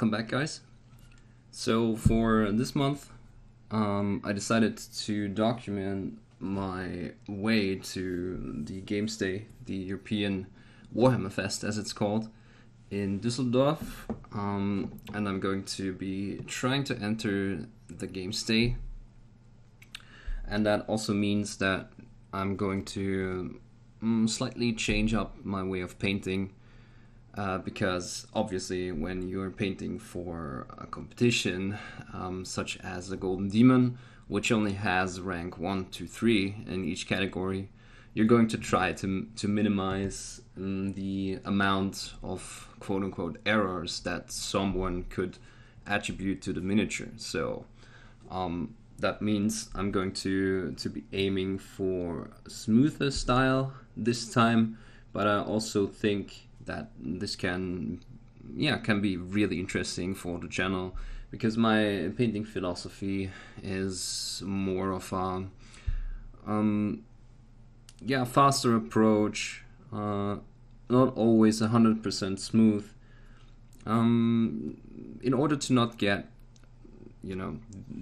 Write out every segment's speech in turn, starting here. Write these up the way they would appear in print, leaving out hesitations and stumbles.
welcome back, guys. So for this month, I decided to document my way to the Games Day, the European Warhammer Fest as it's called, in Düsseldorf, and I'm going to be trying to enter the Games Day, and that also means that I'm going to slightly change up my way of painting. Because obviously when you're painting for a competition such as the Golden Demon, which only has rank 1, 2, 3 in each category, you're going to try to minimize the amount of quote-unquote errors that someone could attribute to the miniature. So that means I'm going to be aiming for a smoother style this time, but I also think that this can be really interesting for the channel, because my painting philosophy is more of a faster approach, not always 100% smooth, in order to not get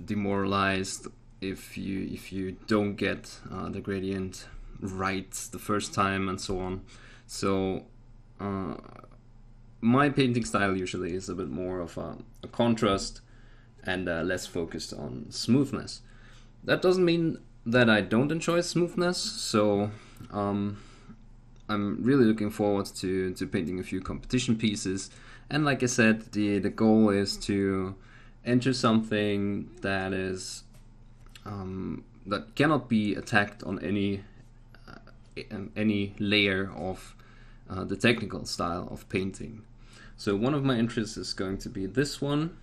demoralized if you don't get the gradient right the first time and so on. So my painting style usually is a bit more of a contrast and less focused on smoothness. That doesn't mean that I don't enjoy smoothness, so I'm really looking forward to painting a few competition pieces. And like I said, the goal is to enter something that is that cannot be attacked on any layer of the technical style of painting. So one of my interests is going to be this one,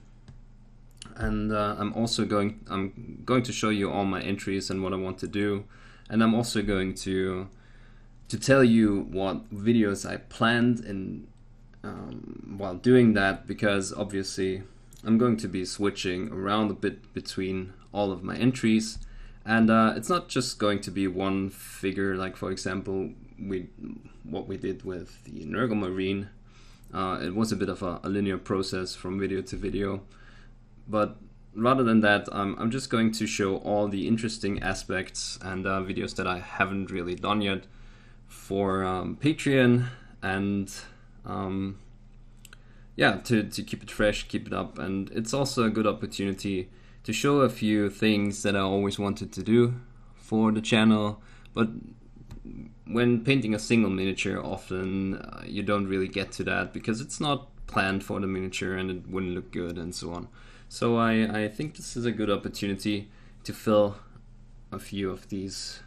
and I'm going to show you all my entries and what I want to do, and I'm also going to tell you what videos I planned in while doing that, because obviously I'm going to be switching around a bit between all of my entries, and it's not just going to be one figure. Like, for example, what we did with the Nurgle Marine, it was a bit of a linear process from video to video, but rather than that, I'm just going to show all the interesting aspects and videos that I haven't really done yet for Patreon, and to keep it fresh, keep it up. And it's also a good opportunity to show a few things that I always wanted to do for the channel, but when painting a single miniature, often you don't really get to that because it's not planned for the miniature and it wouldn't look good and so on. So I think this is a good opportunity to fill a few of these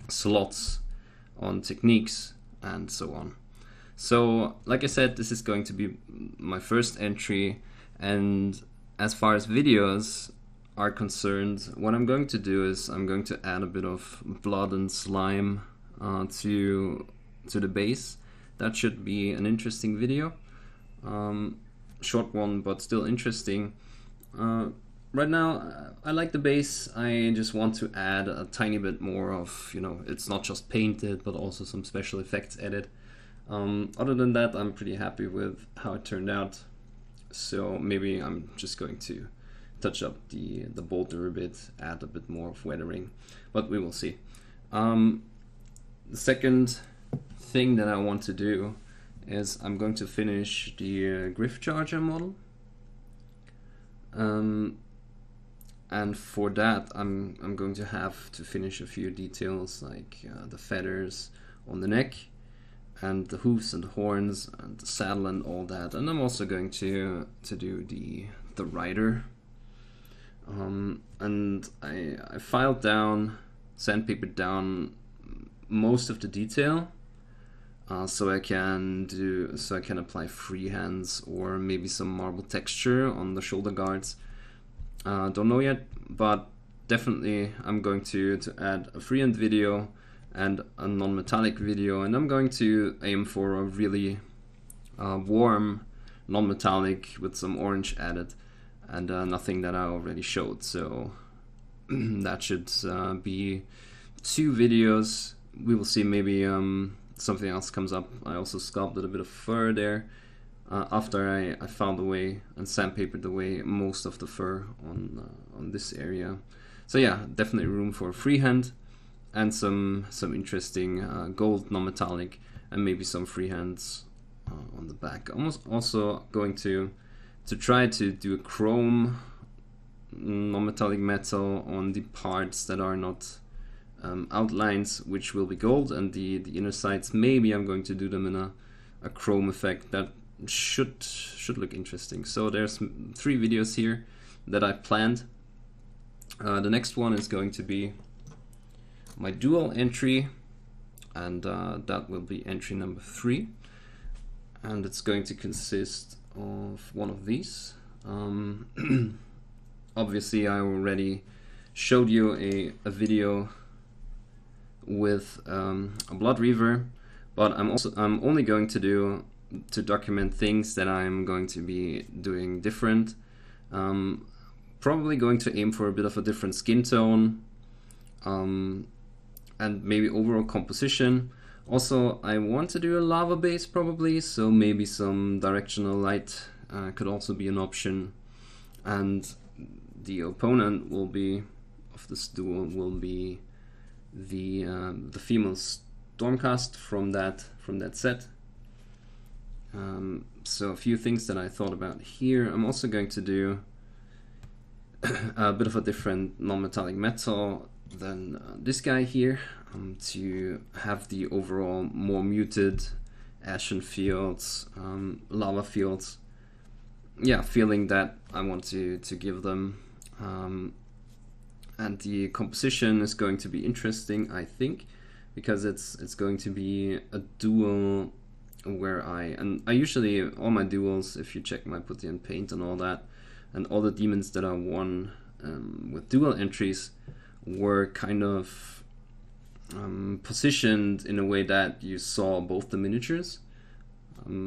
slots on techniques and so on. So like I said, this is going to be my first entry, and as far as videos are concerned, what I'm going to do is I'm going to add a bit of blood and slime to the base. That should be an interesting video, short one but still interesting. Right now I like the base. I just want to add a tiny bit more of, it's not just painted but also some special effects added. Other than that, I'm pretty happy with how it turned out, so maybe I'm just going to touch up the bolter a bit, add a bit more of weathering, but we will see. The second thing that I want to do is I'm going to finish the Griff Charger model, and for that I'm going to have to finish a few details, like the feathers on the neck and the hooves and the horns and the saddle and all that. And I'm also going to do the rider. And I filed down, sandpapered down most of the detail, so I can apply freehands or maybe some marble texture on the shoulder guards. Don't know yet, but definitely I'm going to add a freehand video and a non-metallic video, and I'm going to aim for a really warm non-metallic with some orange added, and nothing that I already showed. So that should be 2 videos. We will see, maybe something else comes up. I also sculpted a bit of fur there. after I found away and sandpapered away most of the fur on this area. So yeah, definitely room for freehand and some interesting gold non-metallic and maybe some freehands on the back. Almost also going to try to do a chrome non-metallic metal on the parts that are not outlines, which will be gold, and the inner sides maybe I'm going to do them in a chrome effect that should look interesting. So there's 3 videos here that I planned. The next one is going to be my dual entry, and that will be entry number 3, and it's going to consist of one of these. Obviously I already showed you a video with a blood reaver, but I'm only going to document things that I'm going to be doing different. Probably going to aim for a bit of a different skin tone, and maybe overall composition. Also, I want to do a lava base probably, so maybe some directional light could also be an option. And the opponent will be of this duel will be the female Stormcast from that set. So a few things that I thought about here. I'm also going to do a bit of a different non-metallic metal than this guy here, to have the overall more muted ashen fields, lava fields. Yeah, feeling that I want to give them. And the composition is going to be interesting, I think, because it's going to be a duel where I usually, all my duels, if you check my putty and paint and all that, and all the demons that I won with dual entries were kind of positioned in a way that you saw both the miniatures,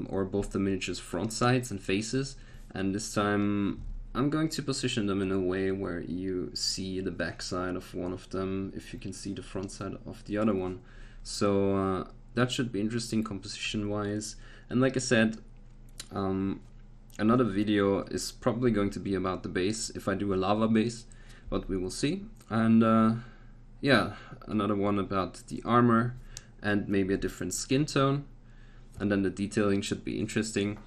or both the miniatures front sides and faces, and this time I'm going to position them in a way where you see the back side of one of them if you can see the front side of the other one. So that should be interesting composition wise. And like I said, another video is probably going to be about the base if I do a lava base, but we will see. And yeah, another one about the armor and maybe a different skin tone, and then the detailing should be interesting.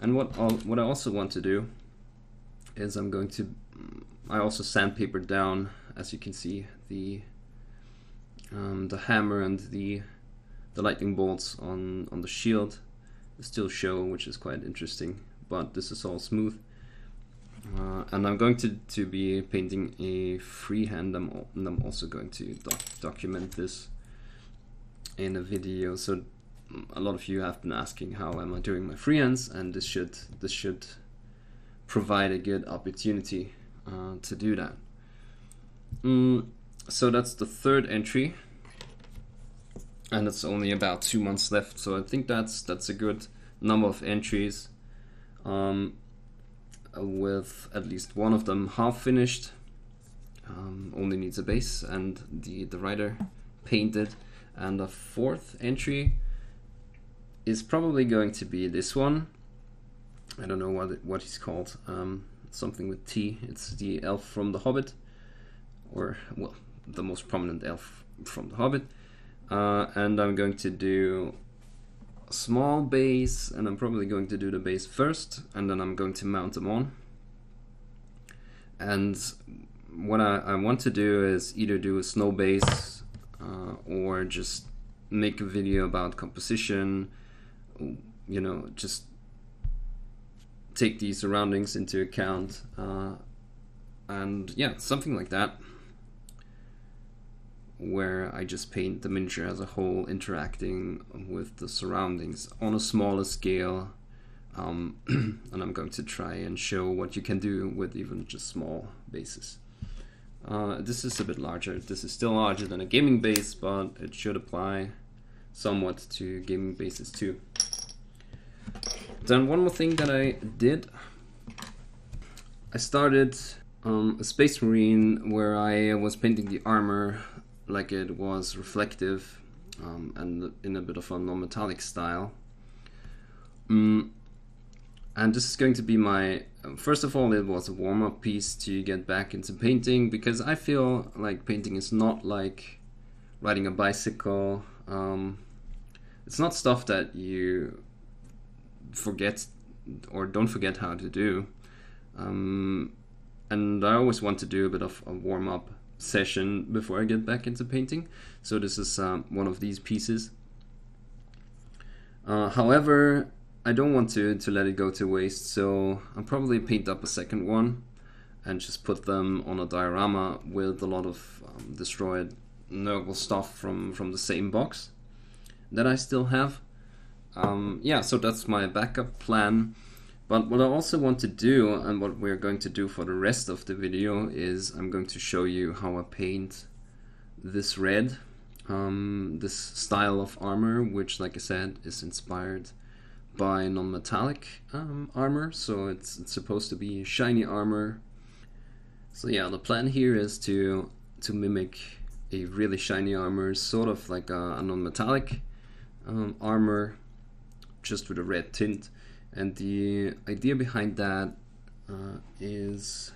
And what I also want to do is I also sandpapered down, as you can see, the hammer and the lightning bolts on the shield still show, which is quite interesting, but this is all smooth. And I'm going to be painting a freehand, and I'm also going to document this in a video. So a lot of you have been asking how am I doing my freehands, and this should provide a good opportunity to do that. So that's the 3rd entry, and it's only about 2 months left, so I think that's a good number of entries, with at least one of them half finished, only needs a base and the rider painted, and the 4th entry is probably going to be this one. I don't know what he's called, something with T. It's the elf from The Hobbit, or well, the most prominent elf from The Hobbit. And I'm going to do a small base, and I'm probably going to do the base first, and then I'm going to mount them on. And what I want to do is either do a snow base, or just make a video about composition, you know, just take the surroundings into account, and yeah, something like that, where I just paint the miniature as a whole interacting with the surroundings on a smaller scale, and I'm going to try and show what you can do with even just small bases. This is a bit larger. This is still larger than a gaming base, but it should apply somewhat to gaming bases too. Then one more thing that I did, I started a Space Marine where I was painting the armor like it was reflective, and in a bit of a non-metallic style. And this is going to be my, first of all, it was a warm-up piece to get back into painting, because I feel like painting is not like riding a bicycle. It's not stuff that you forget or don't forget how to do. And I always want to do a bit of a warm-up session before I get back into painting. So this is one of these pieces. However, I don't want to let it go to waste, so I'll probably paint up a second one and just put them on a diorama with a lot of destroyed Nurgle stuff from the same box that I still have. Yeah, so that's my backup plan. But what I also want to do, and what we're going to do for the rest of the video, is I'm going to show you how I paint this red, this style of armor, which, like I said, is inspired by non-metallic armor, so it's supposed to be shiny armor. So yeah, the plan here is to mimic a really shiny armor, sort of like a non-metallic armor, just with a red tint. And the idea behind that is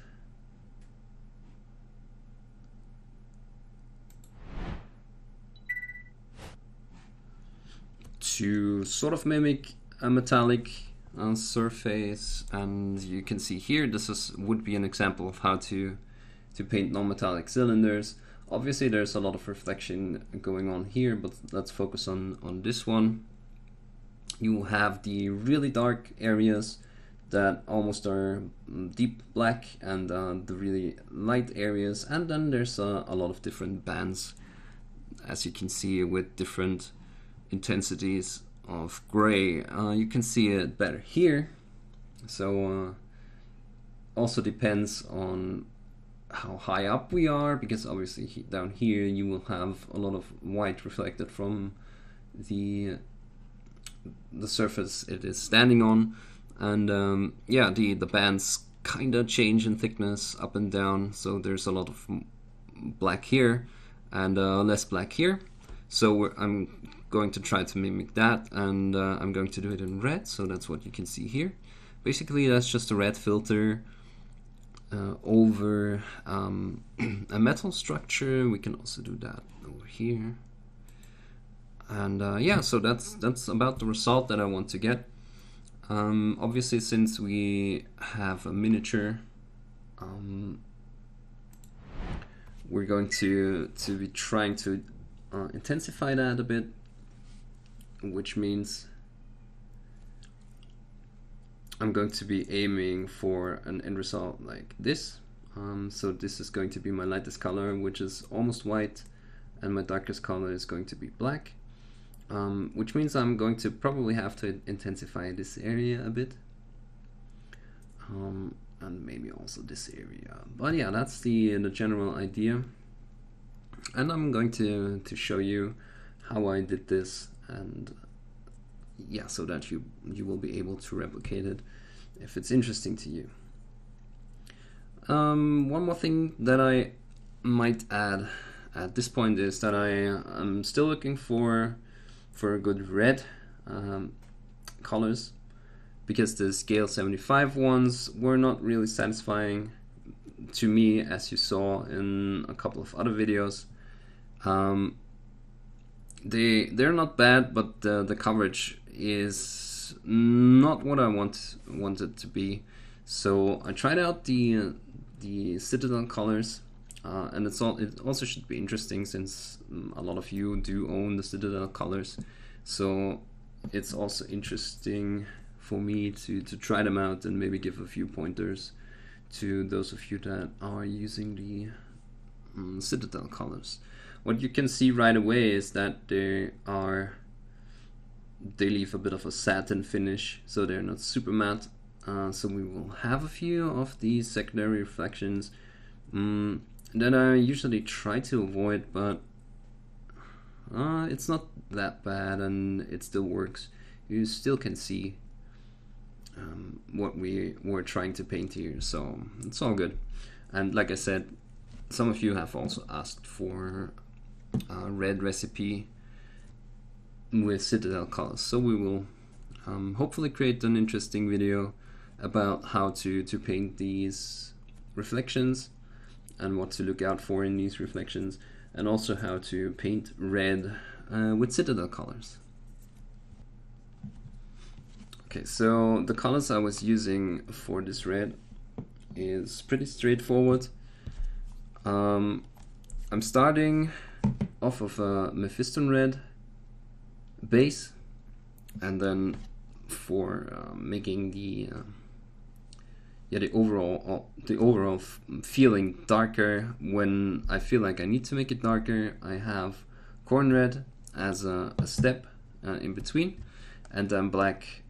to sort of mimic a metallic surface, and you can see here this would be an example of how to paint non-metallic cylinders. Obviously there's a lot of reflection going on here, but let's focus on this one. You have the really dark areas that almost are deep black, and the really light areas, and then there's a lot of different bands, as you can see, with different intensities of gray. You can see it better here, so also depends on how high up we are, because obviously down here you will have a lot of white reflected from the surface it is standing on. And yeah, the bands kind of change in thickness up and down, so there's a lot of black here and less black here. So I'm going to try to mimic that, and I'm going to do it in red, so that's what you can see here. Basically that's just a red filter over a metal structure. We can also do that over here. And yeah, so that's about the result that I want to get. Obviously, since we have a miniature, we're going to be trying to intensify that a bit, which means I'm going to be aiming for an end result like this. So this is going to be my lightest color, which is almost white, and my darkest color is going to be black. Which means I'm going to probably have to intensify this area a bit, and maybe also this area. But yeah, that's the general idea, and I'm going to show you how I did this, and yeah, so that you will be able to replicate it if it's interesting to you. One more thing that I might add at this point is that I'm still looking for a good red colors, because the scale 75 ones were not really satisfying to me, as you saw in a couple of other videos. They're not bad, but the coverage is not what I wanted to be. So I tried out the Citadel colors, and it also should be interesting, since a lot of you do own the Citadel colors. So it's also interesting for me to try them out and maybe give a few pointers to those of you that are using the Citadel colors. What you can see right away is that they leave a bit of a satin finish, so they're not super matte. So we will have a few of these secondary reflections that I usually try to avoid, but it's not that bad, and it still works. You still can see what we were trying to paint here, so it's all good. And like I said, some of you have also asked for a red recipe with Citadel colors, so we will hopefully create an interesting video about how to paint these reflections and what to look out for in these reflections, and also how to paint red with Citadel colors. Okay, so the colors I was using for this red is pretty straightforward. I'm starting off of a Mephiston red base, and then for making the overall feeling darker, when I feel like I need to make it darker, I have corn red as a step in between, and then black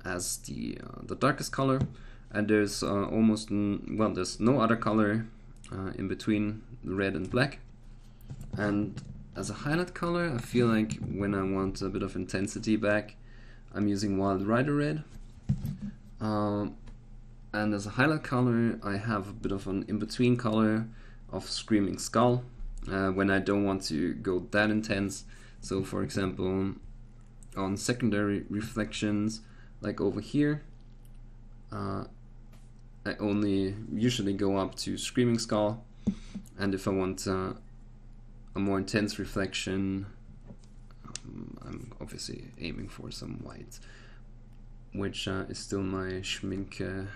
as the darkest color. And there's there's no other color in between red and black. And as a highlight color, I feel like when I want a bit of intensity back, I'm using Wild Rider red. And as a highlight color, I have a bit of an in-between color of Screaming Skull when I don't want to go that intense. So for example, on secondary reflections, like over here, I only usually go up to Screaming Skull, and if I want a more intense reflection, I'm obviously aiming for some white, which is still my Schmink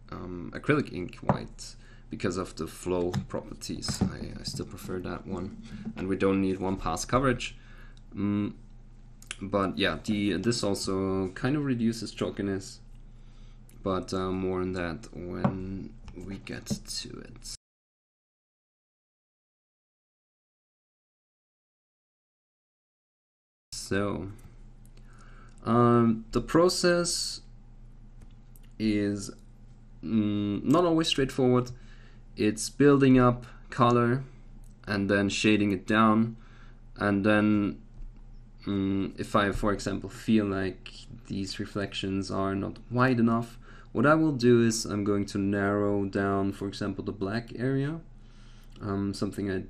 acrylic ink white because of the flow properties. I still prefer that one, and we don't need one pass coverage. But yeah, this also kind of reduces chalkiness, but more on that when we get to it. So the process is not always straightforward. It's building up color and then shading it down, and then if I, for example, feel like these reflections are not wide enough, what I will do is I'm going to narrow down, for example, the black area. Something I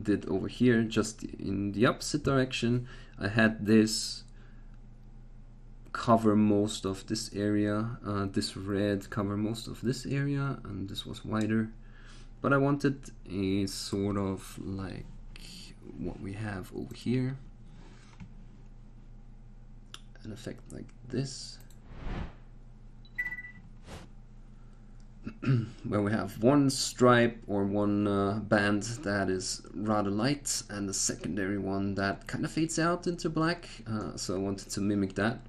did over here, just in the opposite direction. I had this cover most of this area, this red cover most of this area, and this was wider. But I wanted a sort of like what we have over here, an effect like this, where we have one stripe or one band that is rather light and the secondary one that kind of fades out into black. So I wanted to mimic that,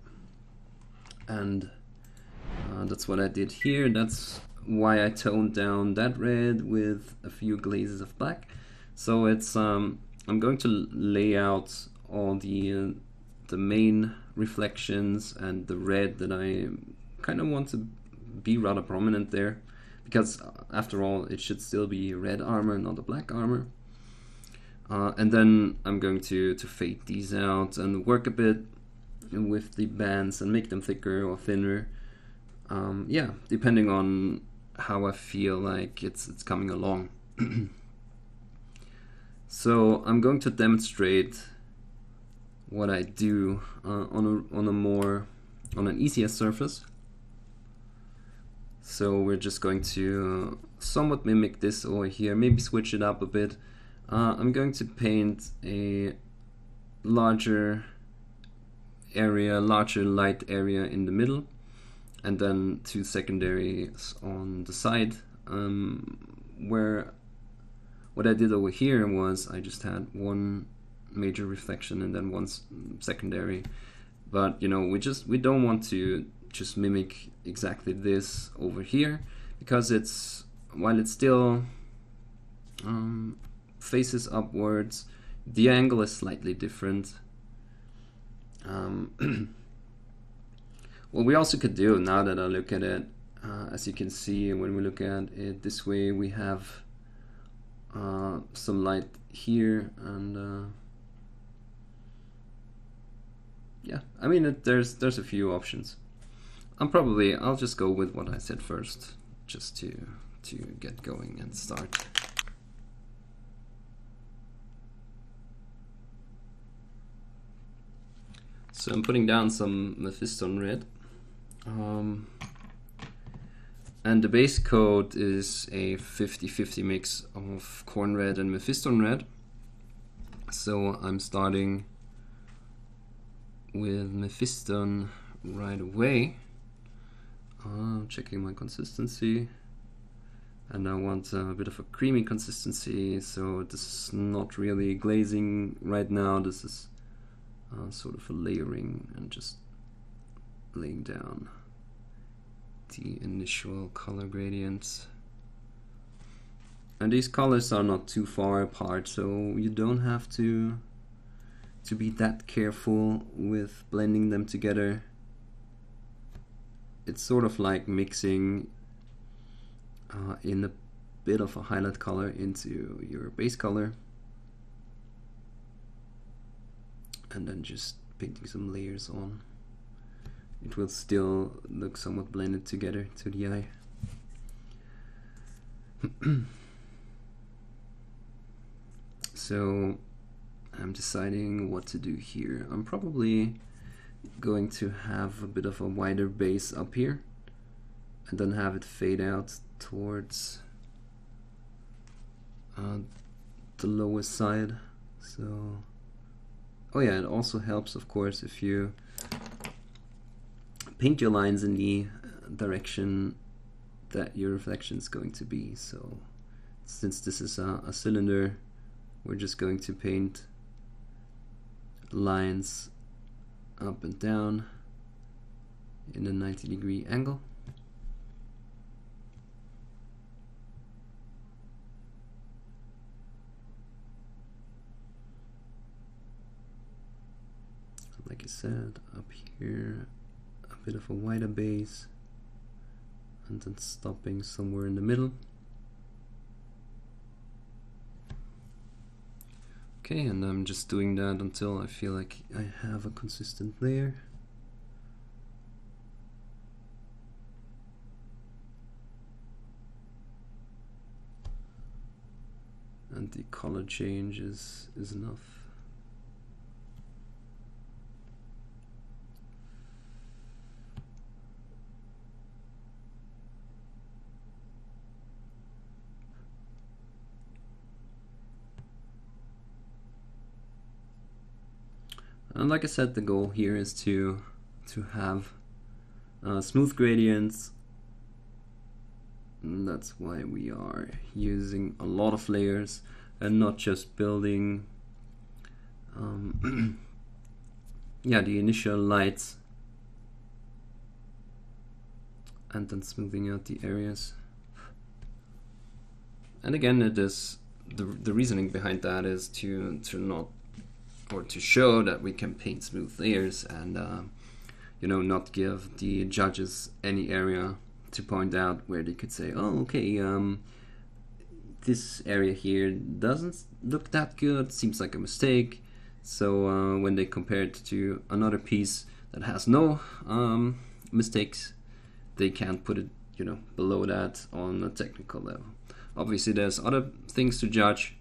and that's what I did here. That's why I toned down that red with a few glazes of black. So it's I'm going to lay out all the main reflections and the red that I kind of want to be rather prominent there, because after all it should still be red armor, not a black armor. And then I'm going to fade these out and work a bit with the bands and make them thicker or thinner, yeah, depending on how I feel like it's coming along. So I'm going to demonstrate what I do on an easier surface. So we're just going to somewhat mimic this over here, maybe switch it up a bit. I'm going to paint a larger light area in the middle, and then two secondaries on the side. Where what I did over here was I just had one major reflection and then one secondary, but you know, we don't want to just mimic exactly this over here, because it's, while it's still faces upwards, the angle is slightly different. What we also could do, now that I look at it, as you can see, when we look at it this way, we have some light here, and yeah, I mean, there's a few options. I'll just go with what I said first, just to get going and start. So I'm putting down some Mephiston red And the base coat is a 50-50 mix of corn red and Mephiston red. So I'm starting with Mephiston right away. Checking my consistency. And I want a bit of a creamy consistency, so this is not really glazing right now. This is sort of a layering and just laying down the initial color gradients. And these colors are not too far apart, so you don't have to be that careful with blending them together. It's sort of like mixing in a bit of a highlight color into your base color, and then just painting some layers on. It will still look somewhat blended together to the eye. So I'm deciding what to do here. I'm probably going to have a bit of a wider base up here and then have it fade out towards the lowest side. So, oh yeah, it also helps, of course, if you paint your lines in the direction that your reflection is going to be. So since this is a cylinder, we're just going to paint lines up and down in a 90-degree angle. Like I said, up here a bit of a wider base and then stopping somewhere in the middle. Okay, and I'm just doing that until I feel like I have a consistent layer. And the color change is enough. And like I said, the goal here is to have smooth gradients. And that's why we are using a lot of layers and not just building yeah, the initial lights and then smoothing out the areas. And again, it is the reasoning behind that is to not, or to show that we can paint smooth layers and you know, not give the judges any area to point out where they could say, oh, okay, this area here doesn't look that good, seems like a mistake. So when they compare it to another piece that has no mistakes, they can't put it, you know, below that on a technical level. Obviously there's other things to judge,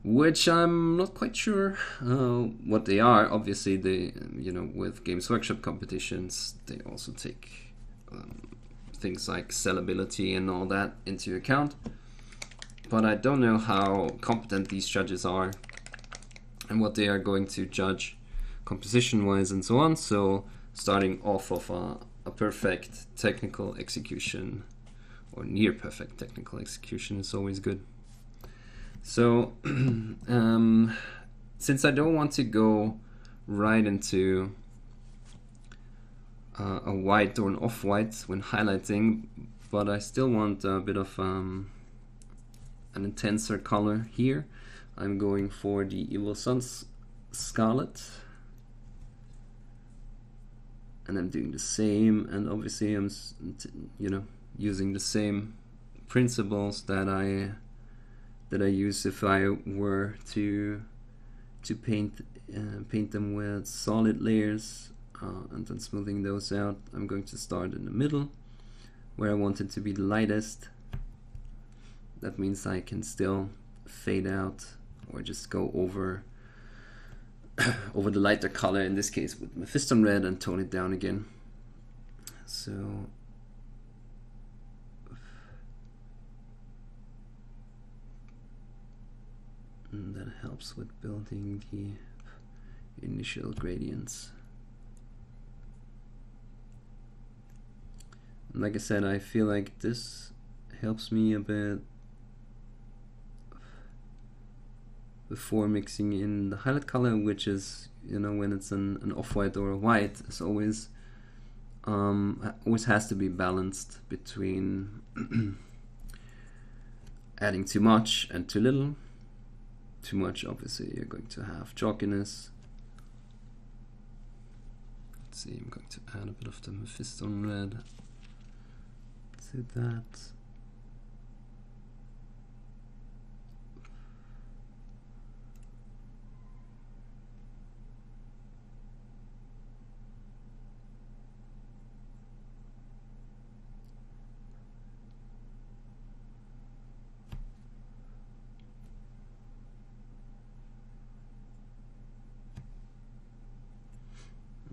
which I'm not quite sure what they are. Obviously, they, you know, with Games Workshop competitions, they also take things like sellability and all that into account. But I don't know how competent these judges are and what they are going to judge composition-wise and so on. So starting off of a perfect technical execution or near perfect technical execution is always good. So since I don't want to go right into a white or an off-white when highlighting, but I still want a bit of an intenser color here, I'm going for the Evil Sun's Scarlet, and I'm doing the same, and obviously I'm, you know, using the same principles that I use if I were to paint them with solid layers and then smoothing those out. I'm going to start in the middle where I want it to be the lightest. That means I can still fade out or just go over over the lighter color, in this case with Mephiston red, and tone it down again. So and that helps with building the initial gradients. And like I said, I feel like this helps me a bit before mixing in the highlight color, which is, you know, when it's an off-white or a white, is always has to be balanced between adding too much and too little. Too much, obviously, you're going to have chalkiness. Let's see, I'm going to add a bit of the Mephiston red to that.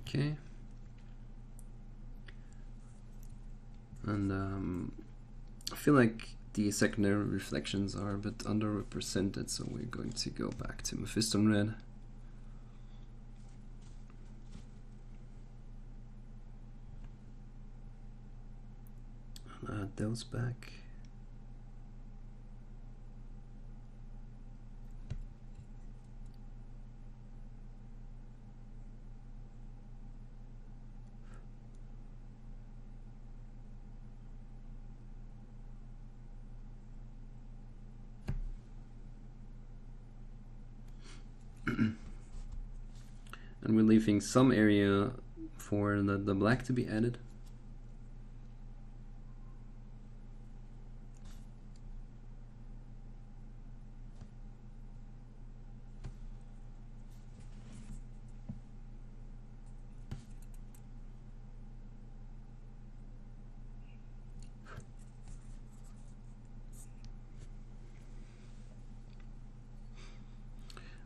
Okay, and I feel like the secondary reflections are a bit underrepresented, so we're going to go back to Mephiston red. And add those back. And we're leaving some area for the black to be added.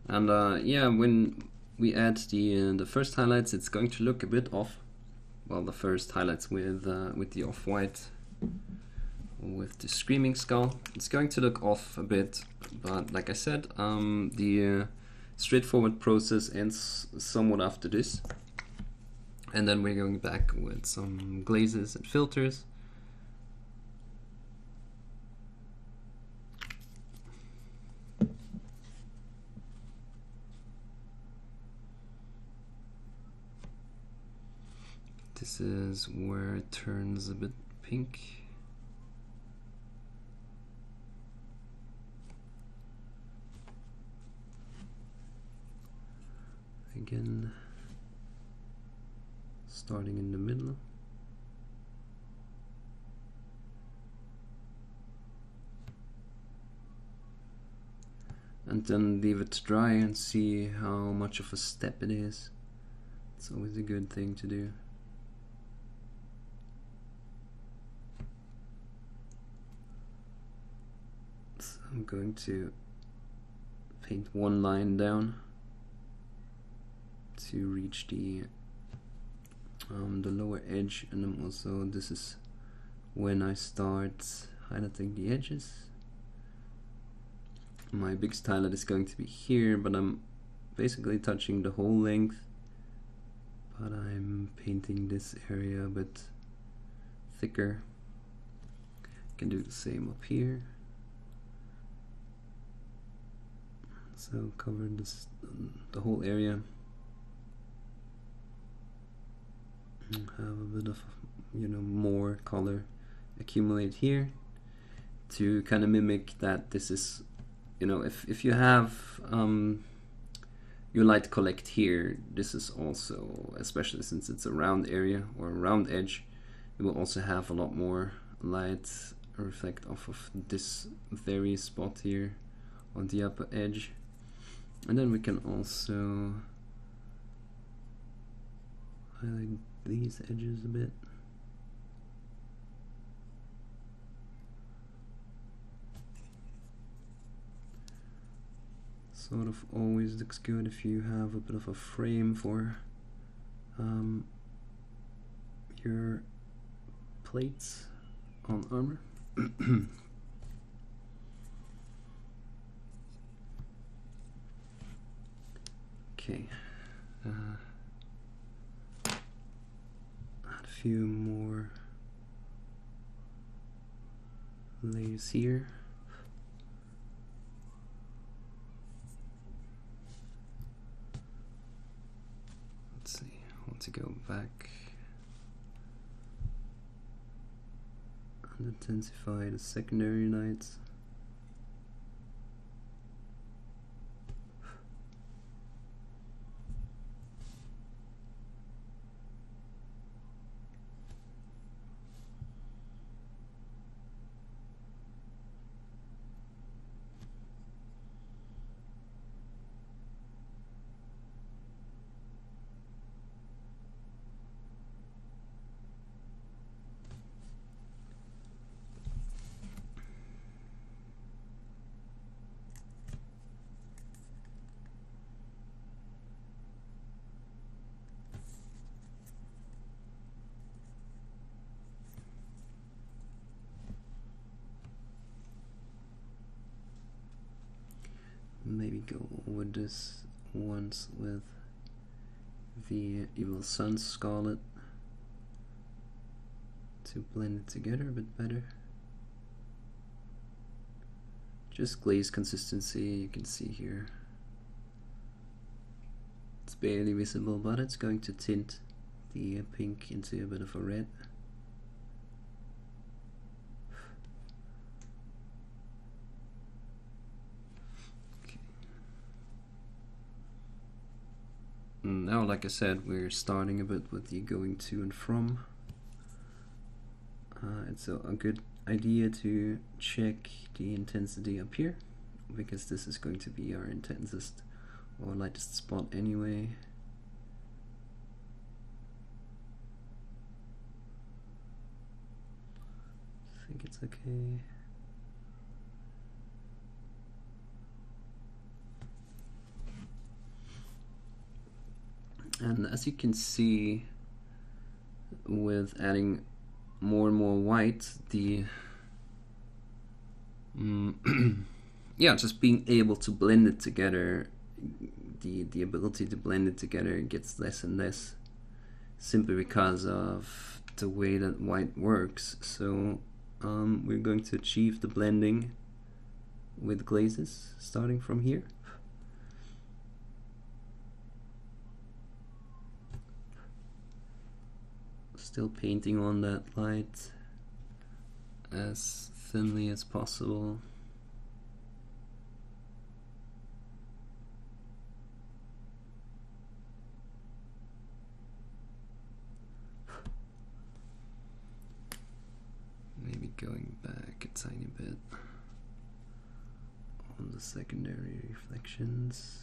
And yeah, when we add the first highlights, it's going to look a bit off. Well, the first highlights with the off-white, with the screaming skull, it's going to look off a bit. But like I said, the straightforward process ends somewhat after this, and then we're going back with some glazes and filters. This is where it turns a bit pink. Again, starting in the middle. And then leave it dry and see how much of a step it is. It's always a good thing to do. I'm going to paint one line down to reach the lower edge, and then also this is when I start highlighting the edges. My biggest highlight is going to be here, but I'm basically touching the whole length, but I'm painting this area a bit thicker. Can do the same up here. So cover this, the whole area. And have a bit of, you know, more color accumulate here to kind of mimic that this is, you know, if you have your light collect here, this is also, especially since it's a round area or a round edge, it will also have a lot more light reflect off of this very spot here on the upper edge. And then we can also highlight these edges a bit. Sort of always looks good if you have a bit of a frame for your plates on armor. Okay. Add a few more layers here. Let's see, I want to go back and intensify the secondary lights. Maybe go over this once with the Evil Sun Scarlet to blend it together a bit better. Just glaze consistency, you can see here. It's barely visible, but it's going to tint the pink into a bit of a red. Now, like I said, we're starting a bit with the going to and from. It's a good idea to check the intensity up here, because this is going to be our intensest or lightest spot anyway. I think it's okay. And as you can see, with adding more and more white, the yeah, just being able to blend it together, the ability to blend it together gets less and less, simply because of the way that white works. So we're going to achieve the blending with glazes starting from here. Still painting on that light as thinly as possible. Maybe going back a tiny bit on the secondary reflections.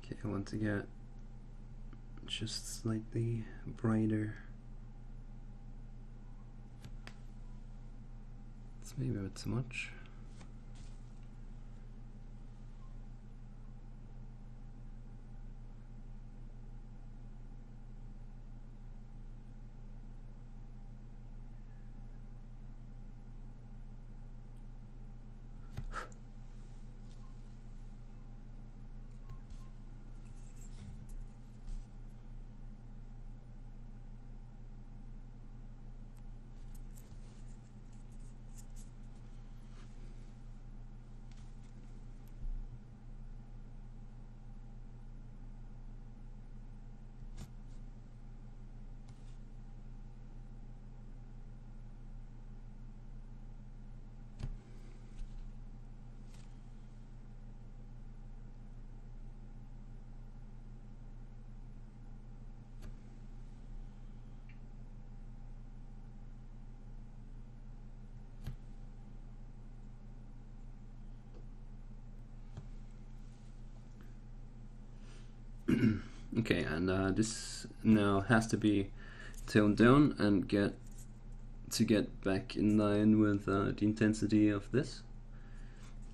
Okay, I want to get just slightly brighter. It's maybe a bit too much. Okay, and this now has to be toned down and get back in line with the intensity of this.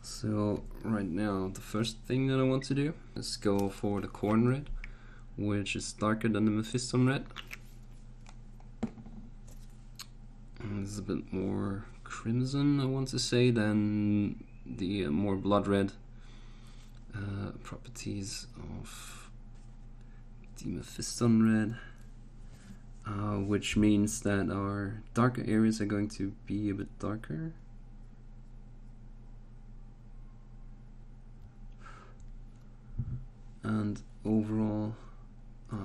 So right now the first thing that I want to do is go for the corn red, which is darker than the Mephiston red. And this is a bit more crimson, I want to say, than the more blood red properties of the Mephiston red. Which means that our darker areas are going to be a bit darker. And overall,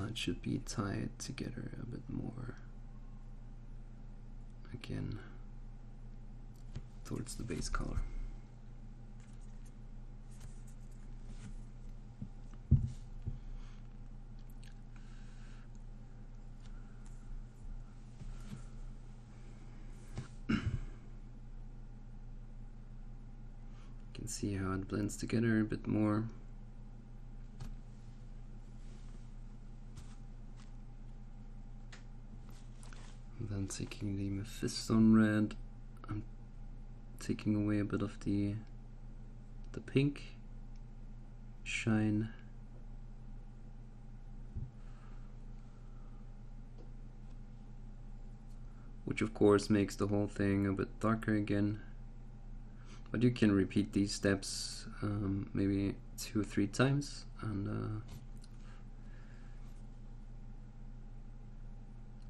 it should be tied together a bit more, again, towards the base color. You can see how it blends together a bit more. And then taking the Mephiston red, I'm taking away a bit of the pink shine. Which of course makes the whole thing a bit darker again. But you can repeat these steps maybe 2 or 3 times, and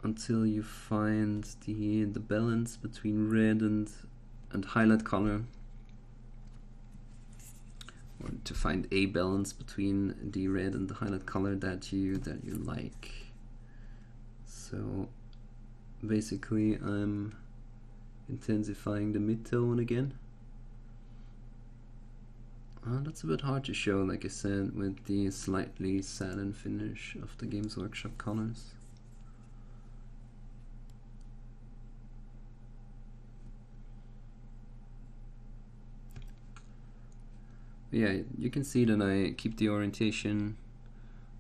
until you find the balance between red and highlight color, or to find a balance between the red and the highlight color that you like. So basically I'm intensifying the mid-tone again. That's a bit hard to show, like I said, with the slightly satin finish of the Games Workshop colors. But yeah, you can see that I keep the orientation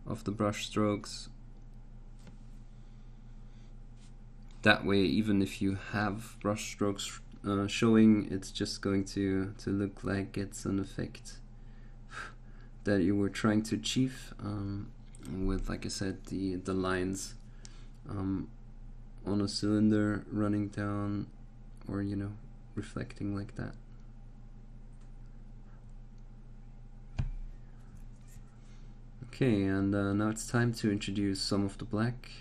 of the brush strokes. That way, even if you have brush strokes showing, it's just going to look like it's an effect that you were trying to achieve with, like I said, the lines on a cylinder running down, or reflecting like that. Okay, and now it's time to introduce some of the black.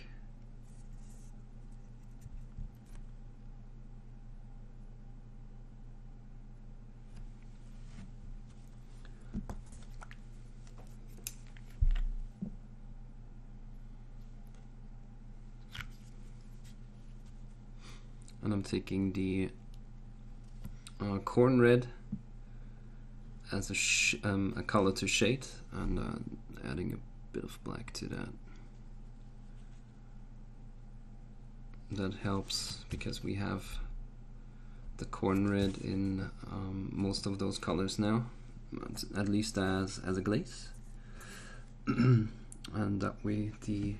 And I'm taking the corn red as a color to shade, and adding a bit of black to that. That helps because we have the corn red in most of those colors now, at least as a glaze. And that way the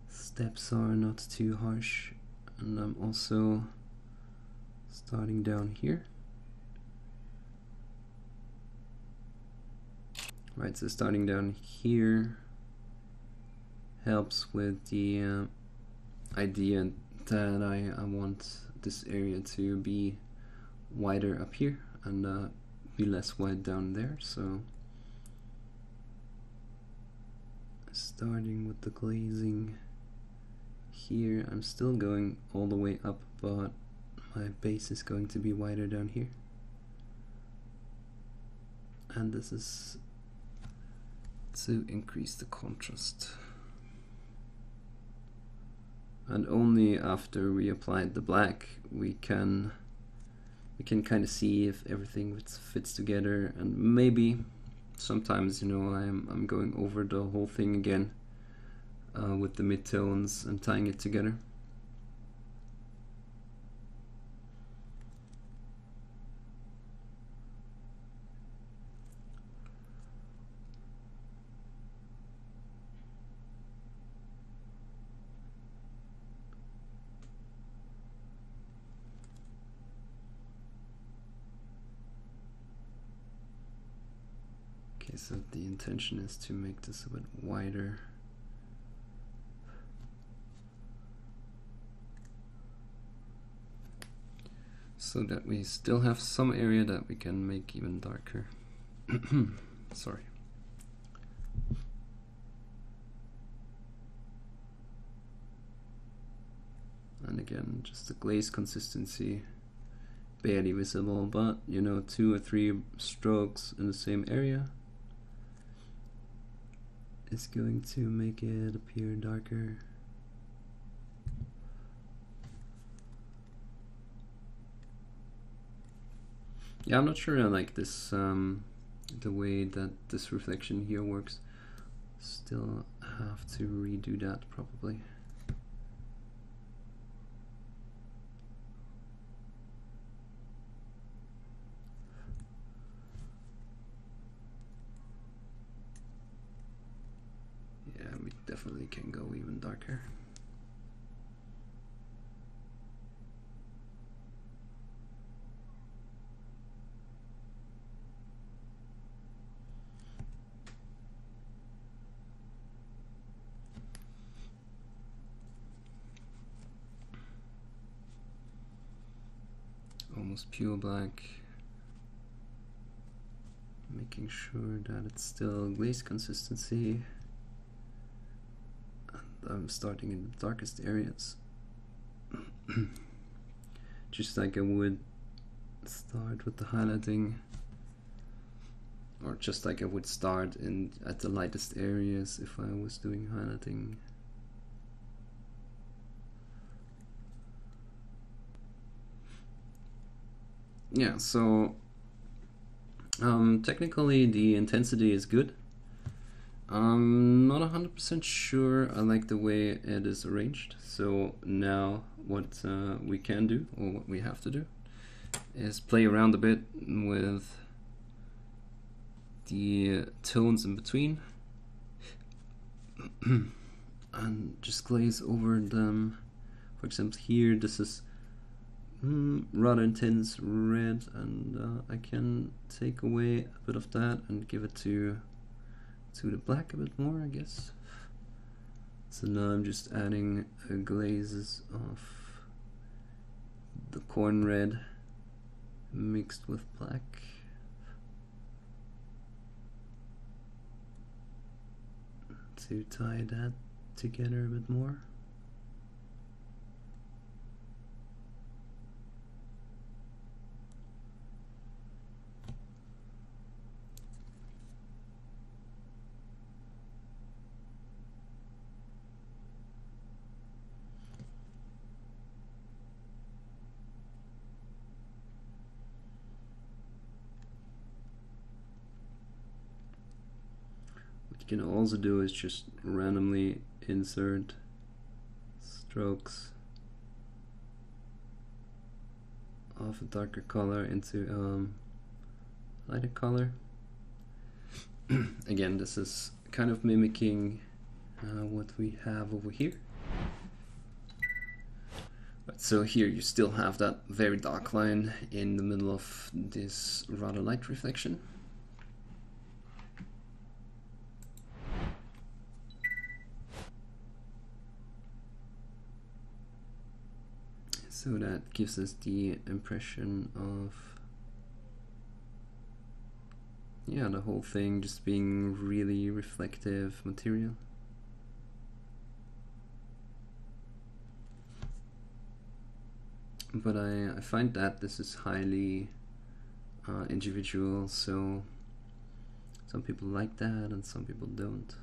steps are not too harsh. And I'm also starting down here. Right, so starting down here helps with the idea that I want this area to be wider up here and be less wide down there. So starting with the glazing here, I'm still going all the way up, but my base is going to be wider down here. And this is to increase the contrast. And only after we applied the black we can kind of see if everything fits together, and maybe sometimes I'm going over the whole thing again with the midtones and tying it together. so the intention is to make this a bit wider. So that we still have some area that we can make even darker. Sorry. And again, just the glaze consistency, barely visible, but you know, 2 or 3 strokes in the same area is going to make it appear darker. Yeah, I'm not sure I like this, the way that this reflection here works. Still have to redo that probably. Yeah, we definitely can go even darker. Almost pure black, making sure that it's still glaze consistency, and I'm starting in the darkest areas. Just like I would start with the highlighting, or just like I would start at the lightest areas if I was doing highlighting. Yeah, so technically the intensity is good. I'm not 100% sure I like the way it is arranged. So now what we can do, or what we have to do, is play around a bit with the tones in between and just glaze over them. For example, here this is rather intense red, and I can take away a bit of that and give it to the black a bit more, I guess. So now I'm just adding glazes of the corn red mixed with black. To tie that together a bit more. What you can also do is just randomly insert strokes of a darker color into lighter color. Again, this is kind of mimicking what we have over here. But so here you still have that very dark line in the middle of this rather light reflection. So that gives us the impression of, yeah, the whole thing just being really reflective material. But I find that this is highly individual, so some people like that and some people don't.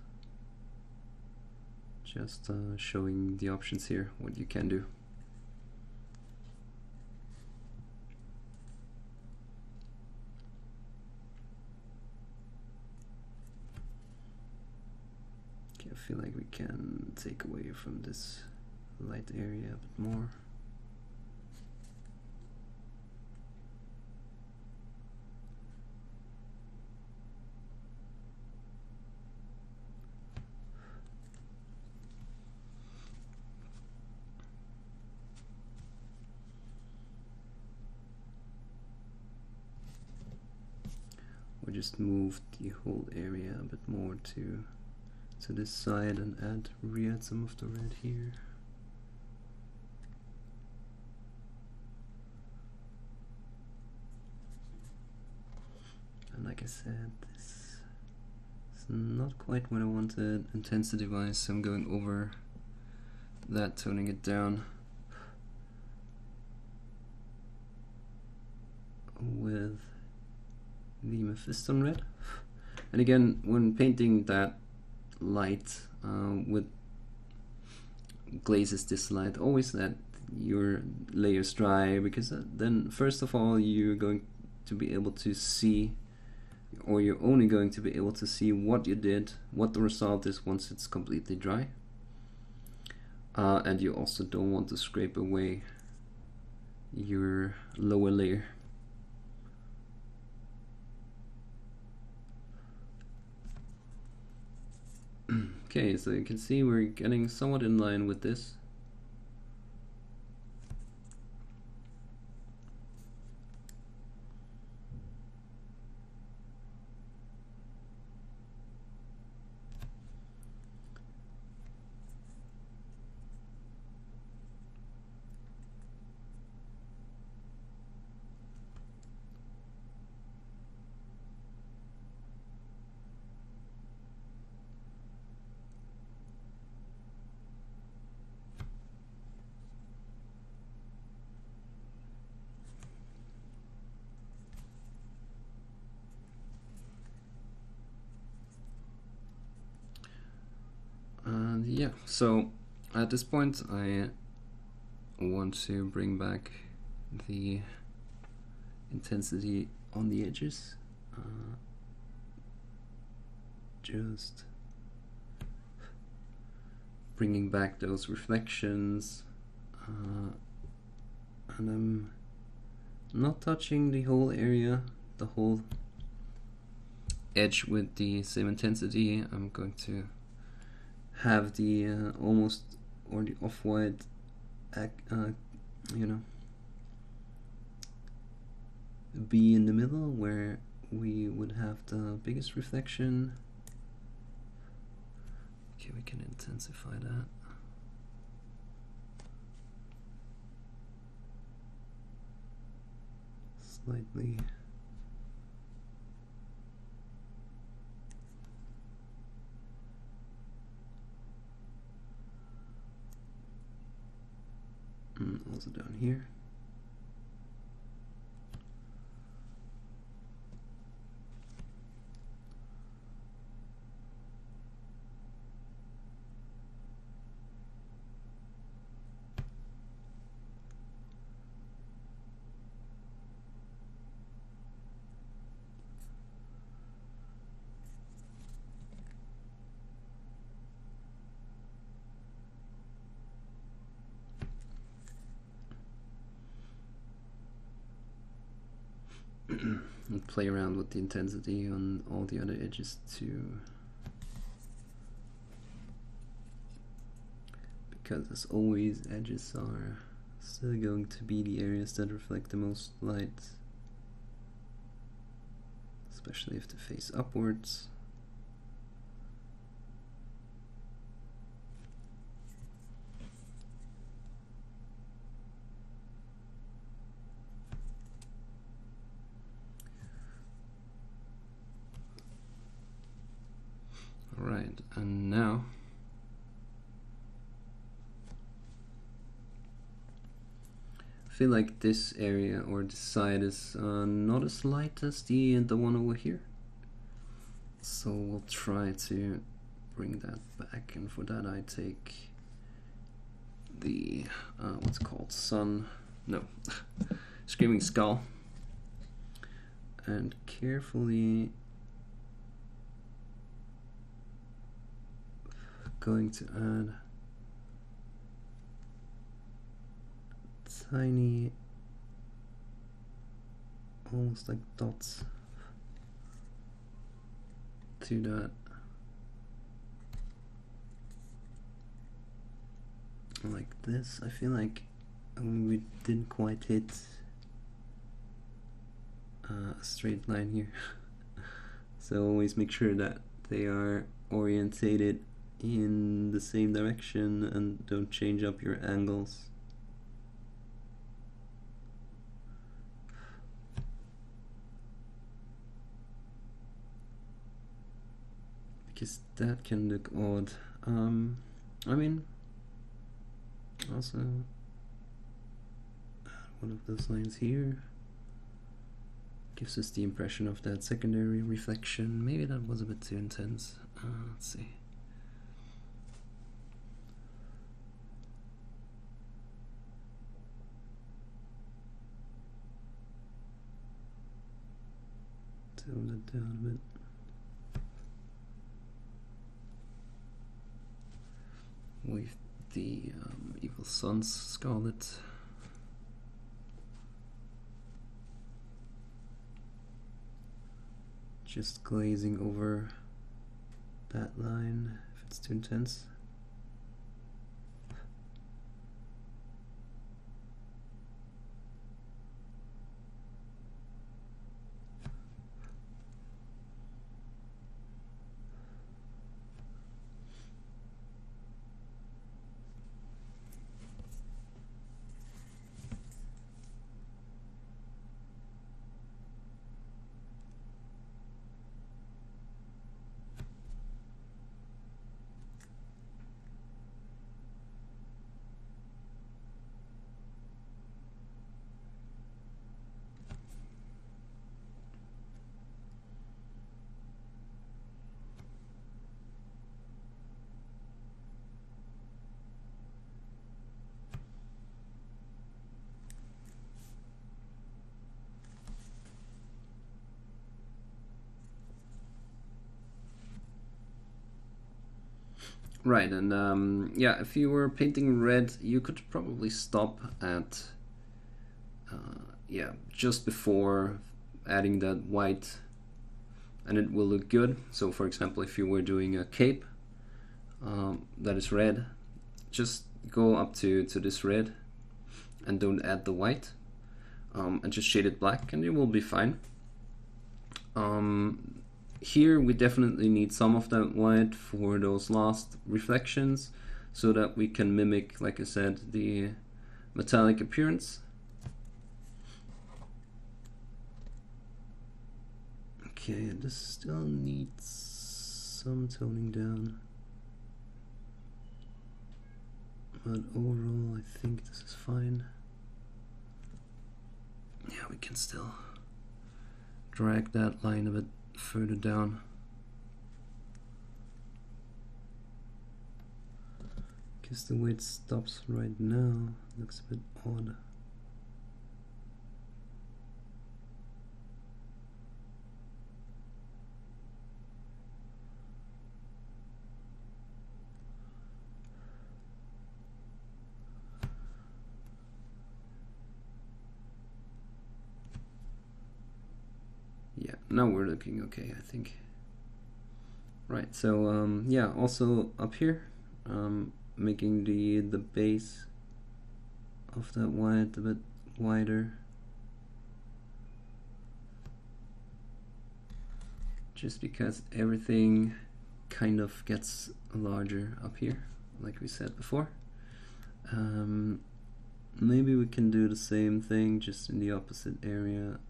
Just showing the options here, what you can do. Okay, I feel like we can take away from this light area a bit more. What just move the whole area a bit more to this side and re-add some of the red here. And like I said, this is not quite what I wanted intensity-wise, so I'm going over that, toning it down with the Mephiston red. And again, when painting that light with glazes this light, always let your layers dry, because then first of all you're going to be able to see, or you're only going to be able to see what you did, what the result is once it's completely dry. And you also don't want to scrape away your lower layer. Okay, so you can see we're getting somewhat in line with this. Yeah, so at this point I want to bring back the intensity on the edges, just bringing back those reflections, and I'm not touching the whole area, the whole edge with the same intensity. I'm going to have the almost, or the off-white, you know, be in the middle where we would have the biggest reflection. Okay, we can intensify that. Slightly. Also down here. And play around with the intensity on all the other edges too, because as always edges are still going to be the areas that reflect the most light, especially if they face upwards. Alright, and now I feel like this area or this side is not as light as the one over here, so we'll try to bring that back, and for that I take the what's called Screaming Skull, and carefully going to add tiny, almost like dots to that. Like this. I feel like we didn't quite hit a straight line here. So always make sure that they are orientated in the same direction and don't change up your angles. Because that can look odd. I mean, also one of those lines here gives us the impression of that secondary reflection. Maybe that was a bit too intense. Let's see. Tone it down a bit. With the Evil Sun's Scarlet. Just glazing over that line if it's too intense. Right, and yeah, if you were painting red, you could probably stop at yeah, just before adding that white, and it will look good. So for example, if you were doing a cape that is red, just go up to this red and don't add the white, and just shade it black and it will be fine. Here we definitely need some of that white for those last reflections so that we can mimic, like I said, the metallic appearance. Okay, this still needs some toning down, but overall I think this is fine. Yeah, we can still drag that line a bit further down. Because the way it stops right now looks a bit odd. Yeah, now we're looking okay, I think. Right, so yeah, also up here, making the base of that white a bit wider. Just because everything kind of gets larger up here, like we said before. Maybe we can do the same thing just in the opposite area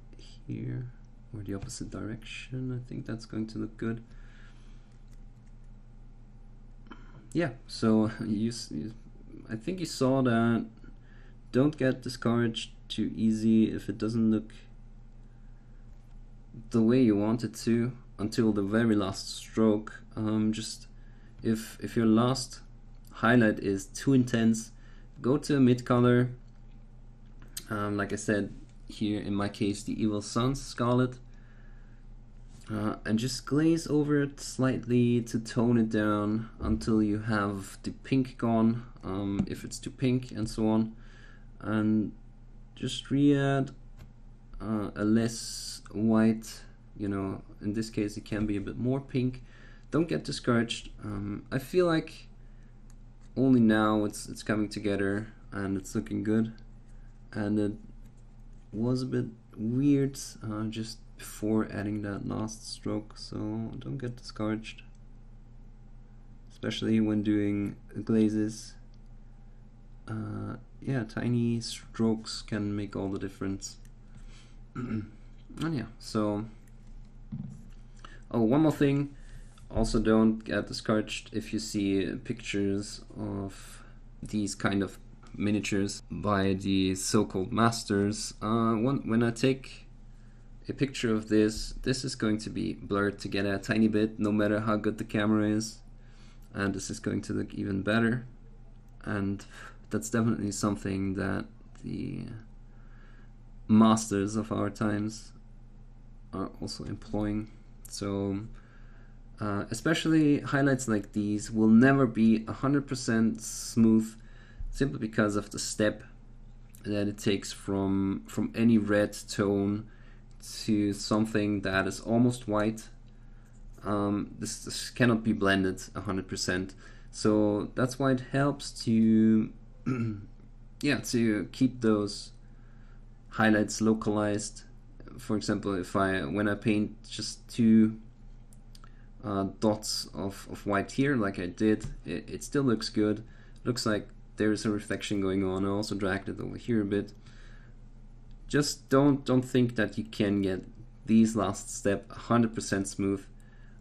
here, or the opposite direction. I think that's going to look good. Yeah, so I think you saw that. Don't get discouraged too easy if it doesn't look the way you want it to until the very last stroke. Just if your last highlight is too intense, go to a mid color. Like I said, here in my case, the Evil Sun's Scarlet, and just glaze over it slightly to tone it down until you have the pink gone, if it's too pink, and so on. And just re-add a less white, you know, in this case it can be a bit more pink. Don't get discouraged. I feel like only now it's coming together and it's looking good, and it was a bit weird just before adding that last stroke, so don't get discouraged, especially when doing glazes. Yeah, tiny strokes can make all the difference. And yeah, so one more thing, also don't get discouraged if you see pictures of these kind of miniatures by the so-called masters. When I take a picture of this is going to be blurred together a tiny bit, no matter how good the camera is, and this is going to look even better, and that's definitely something that the masters of our times are also employing. So especially highlights like these will never be 100% smooth, simply because of the step that it takes from any red tone to something that is almost white. This cannot be blended 100%. So that's why it helps to yeah, to keep those highlights localized. For example, when I paint just two dots of white here, like I did, it still looks good. Looks like there's a reflection going on. I also dragged it over here a bit. Just don't think that you can get these last step 100% smooth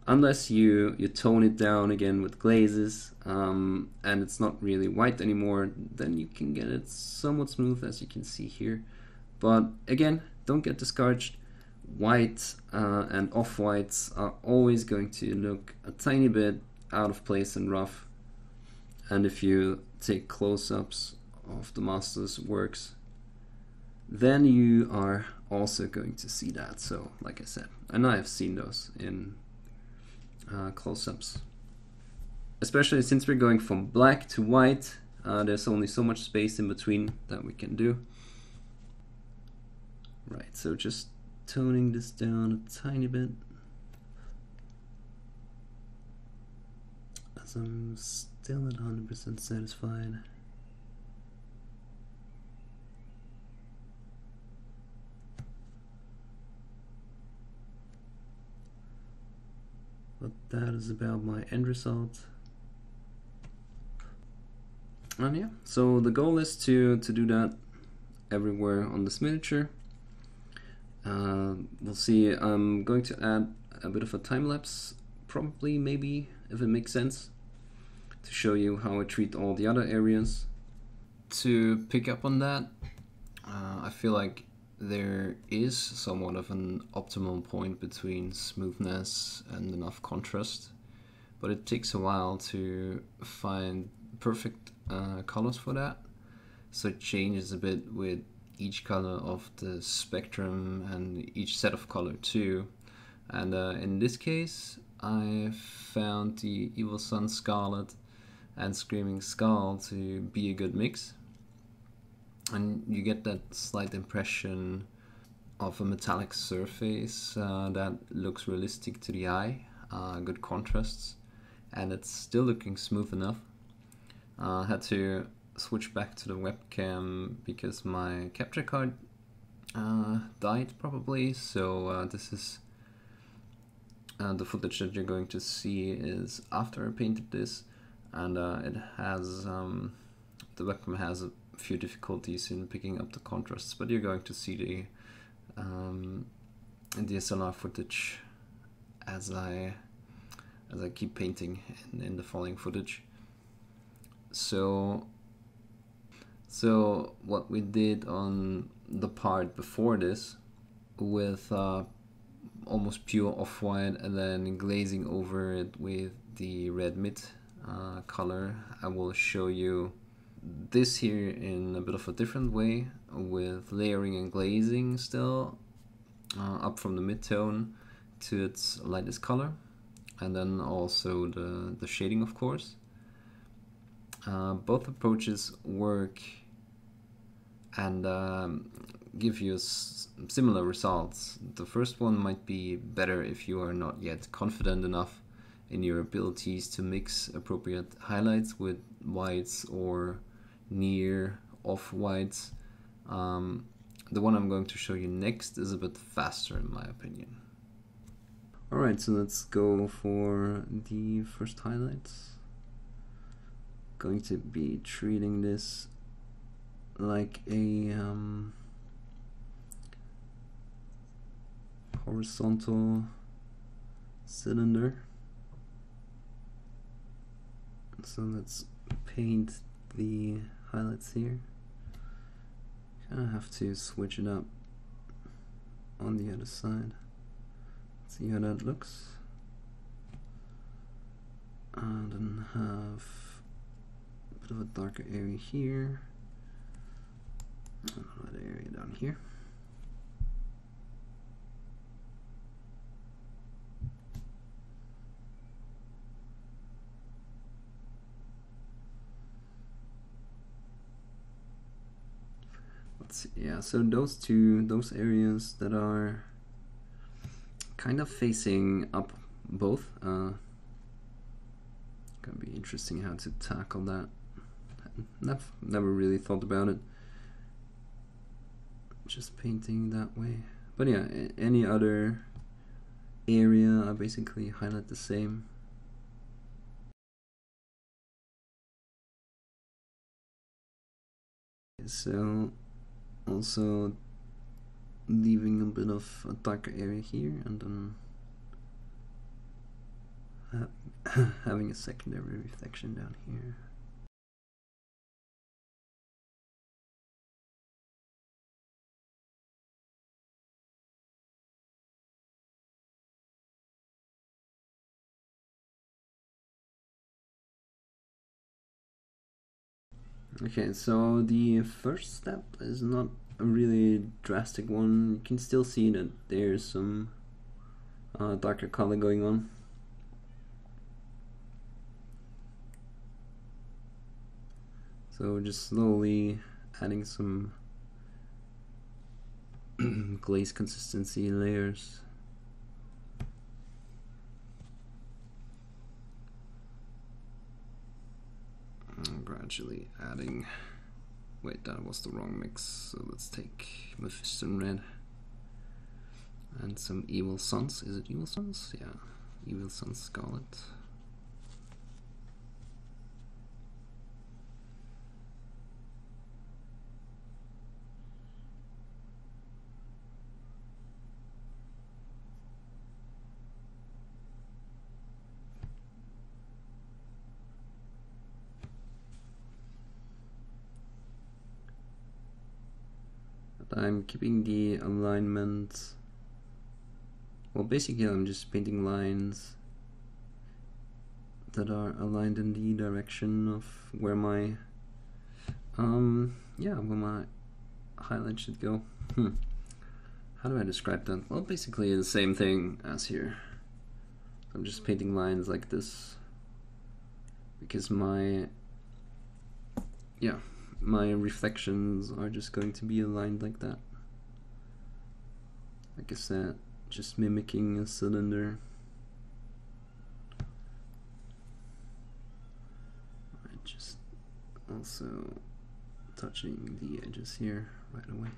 unless you tone it down again with glazes, and it's not really white anymore. Then you can get it somewhat smooth, as you can see here. But again, don't get discouraged. White and off-whites are always going to look a tiny bit out of place and rough, and if you take close-ups of the master's works, then you are also going to see that. So like I said, and I have seen those in close-ups, especially since we're going from black to white. There's only so much space in between that we can do. Right, so just toning this down a tiny bit, as I'm still not 100% satisfied. But that is about my end result. And yeah, so the goal is to do that everywhere on this miniature. We'll see. I'm going to add a bit of a time lapse, probably, maybe, if it makes sense, to show you how I treat all the other areas. To pick up on that, I feel like there is somewhat of an optimal point between smoothness and enough contrast, but it takes a while to find perfect colors for that. So it changes a bit with each color of the spectrum and each set of color too. And in this case, I found the Evil Sun Scarlet and Screaming Skull to be a good mix. And you get that slight impression of a metallic surface that looks realistic to the eye, good contrasts, and it's still looking smooth enough. I had to switch back to the webcam because my capture card died probably, so this is the footage that you're going to see is after I painted this, and it has the webcam has a few difficulties in picking up the contrasts, but you're going to see the DSLR footage as I keep painting in the following footage. So what we did on the part before this with almost pure off-white and then glazing over it with the red mid color, I will show you this here in a bit of a different way with layering and glazing still, up from the mid-tone to its lightest color, and then also the shading, of course. Both approaches work and give you similar results. The first one might be better if you are not yet confident enough in your abilities to mix appropriate highlights with whites or near off-whites. The one I'm going to show you next is a bit faster in my opinion. Alright, so let's go for the first highlights. Going to be treating this like a horizontal cylinder. So let's paint the highlights here. Kind of have to switch it up on the other side. See how that looks. And then have a bit of a darker area here. Another area down here. Let's see, yeah, so those areas that are kind of facing up both, gonna be interesting how to tackle that. I've never really thought about it, just painting that way. But yeah, any other area I basically highlight the same. So also leaving a bit of a darker area here, and then having a secondary reflection down here. Okay, so the first step is not a really drastic one. You can still see that there's some darker color going on. So just slowly adding some glaze consistency layers. And gradually adding, wait, that was the wrong mix, so let's take Mephiston Red and some Evil Suns. Is it Evil Suns? Yeah, Evil Suns Scarlet. I'm keeping the alignment, well basically I'm just painting lines that are aligned in the direction of where my where my highlight should go. How do I describe that? Well, basically the same thing as here. I'm just painting lines like this because my reflections are just going to be aligned like that. Like I said, just mimicking a cylinder. I'm just also touching the edges here right away.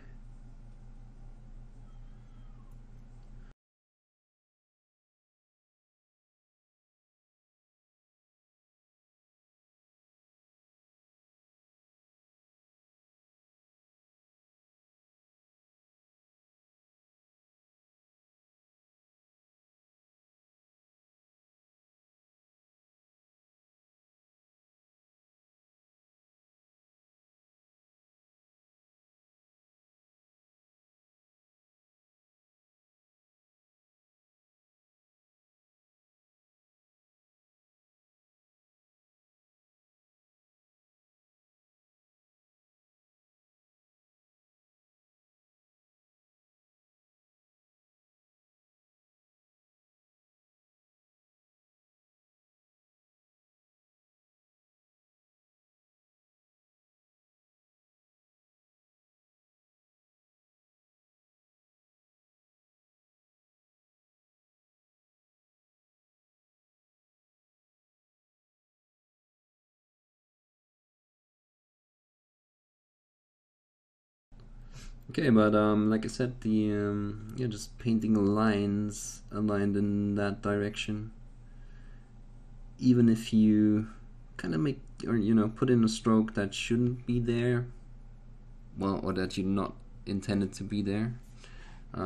Okay, but like I said, the yeah, just painting lines aligned in that direction. Even if you kind of make, or put in a stroke that shouldn't be there, well, or that you're not intended to be there,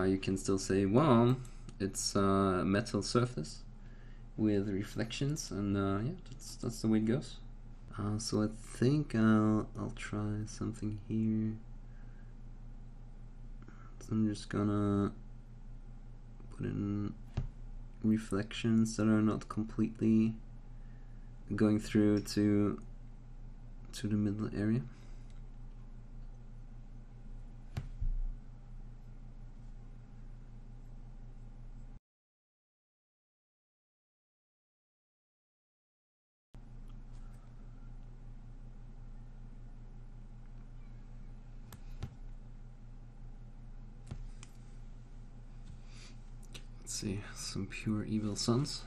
you can still say, well, it's a metal surface with reflections, and yeah, that's the way it goes. So I think I'll try something here. So I'm just gonna put in reflections that are not completely going through to the middle area. Let's see, some pure evil sons.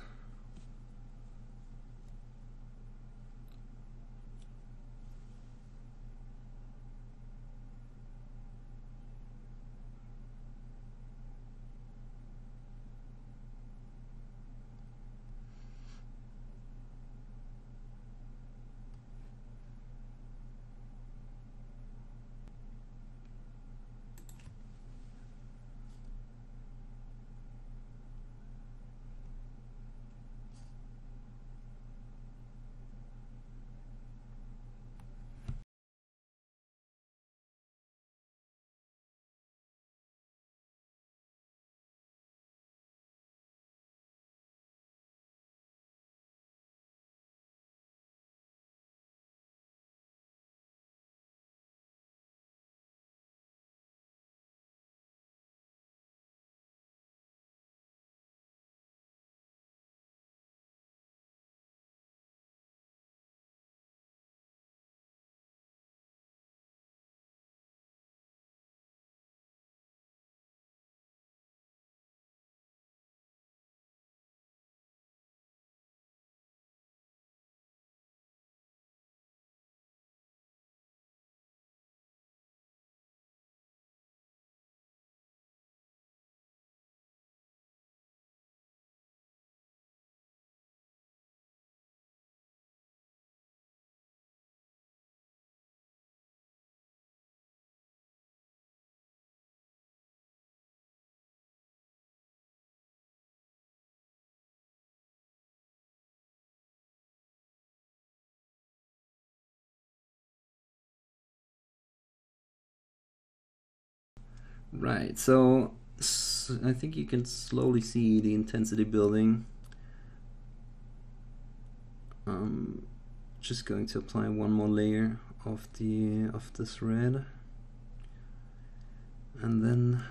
Right, so I think you can slowly see the intensity building. Just going to apply one more layer of this red, and then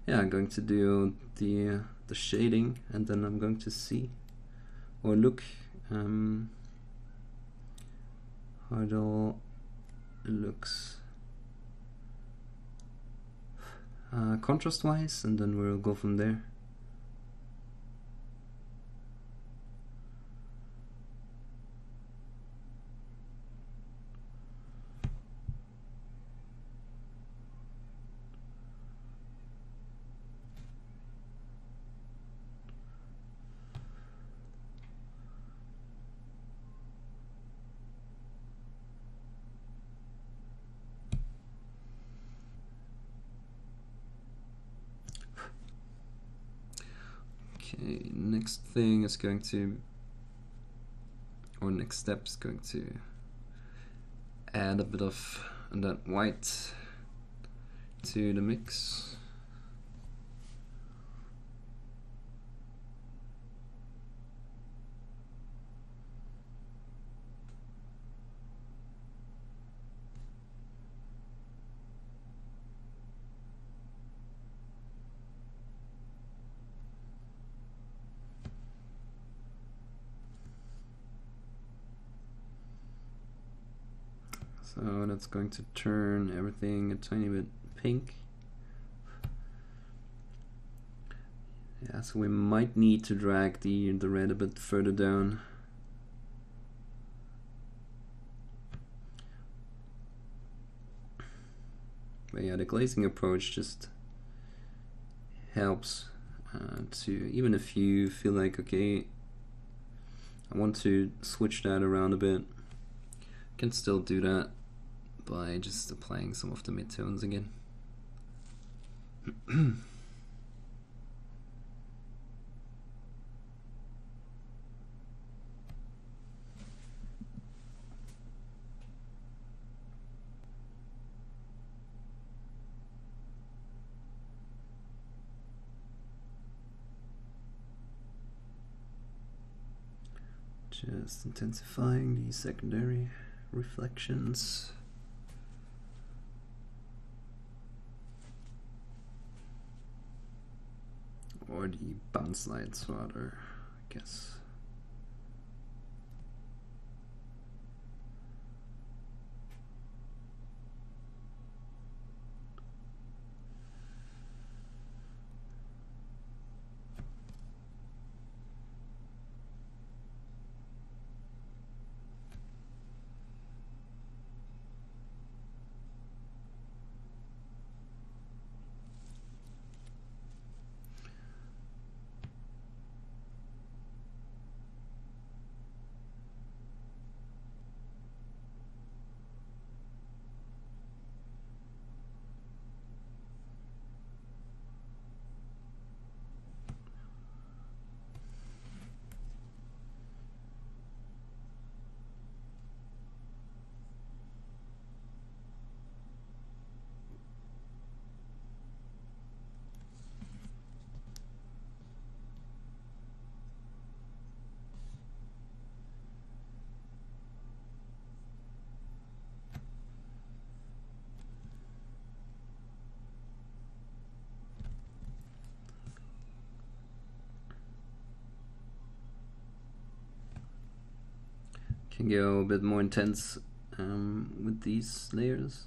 yeah, I'm going to do the shading, and then I'm going to see or look how it all looks contrast wise, and then we'll go from there. Okay, next thing is going to, or next step is going to add a bit of that white to the mix. So that's going to turn everything a tiny bit pink. Yeah, so we might need to drag the red a bit further down. But yeah, the glazing approach just helps to, even if you feel like, okay, I want to switch that around a bit, you can still do that by just applying some of the midtones again. Just intensifying the secondary reflections. Or the bounce lights, rather, I guess. Can go a bit more intense with these layers.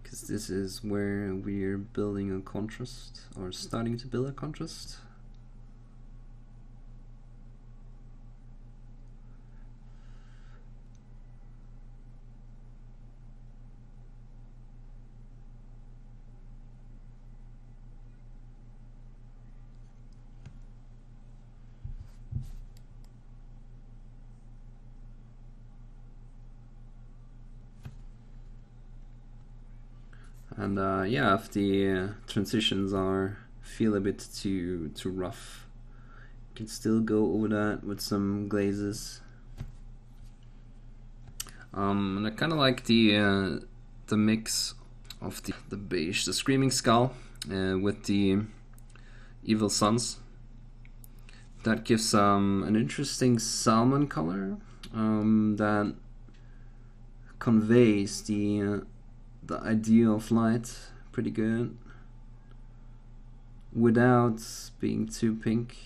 Because this is where we're building a contrast, or starting to build a contrast. And yeah, if the transitions feel a bit too rough, you can still go over that with some glazes. And I kind of like the mix of the beige, the Screaming Skull, with the Evil Suns. That gives an interesting salmon color that conveys the idea of light pretty good without being too pink.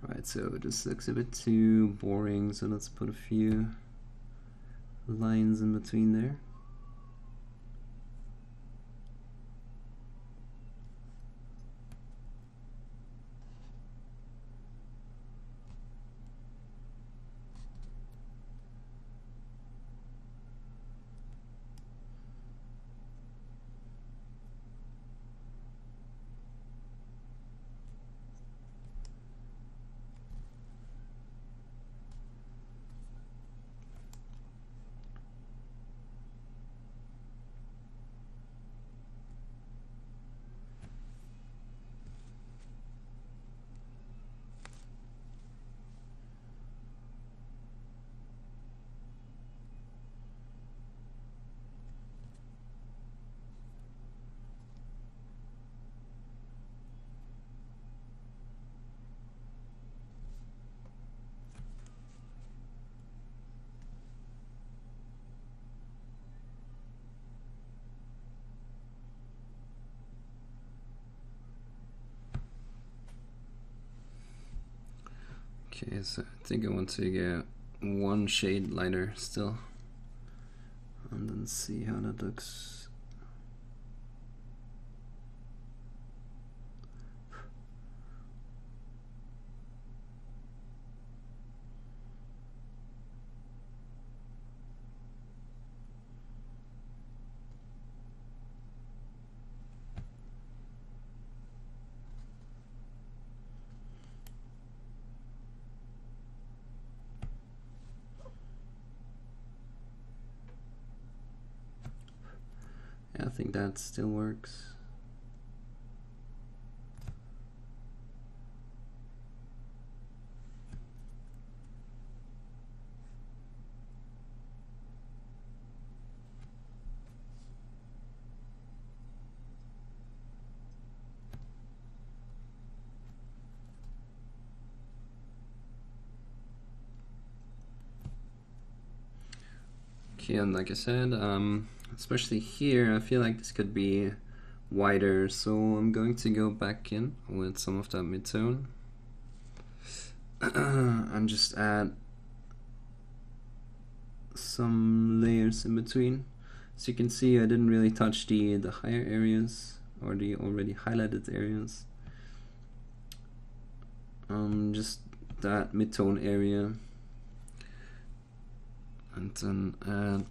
Right, so this looks a bit too boring, so let's put a few lines in between there. Okay, so I think I want to get one shade lighter still, and then see how that looks. Yeah, I think that still works. Okay, and like I said, especially here, I feel like this could be wider, so I'm going to go back in with some of that mid-tone and just add some layers in between. So you can see I didn't really touch the higher areas or the already highlighted areas. Just that mid-tone area, and then add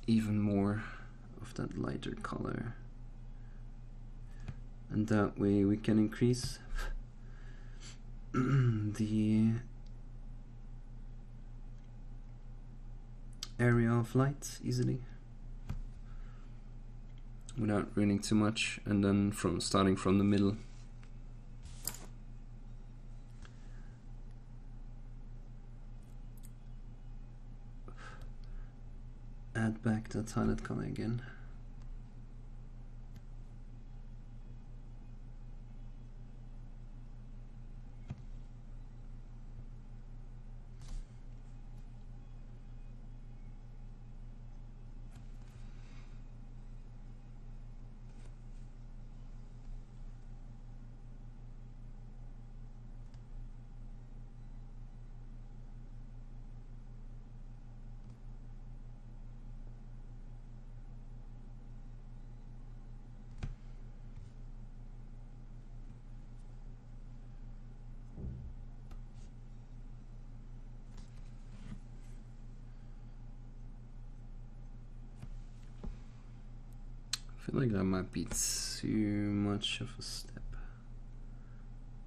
even more of that lighter color, and that way we can increase the area of light easily without ruining too much. And then starting from the middle, add back that highlight color again. I feel like that might be too much of a step.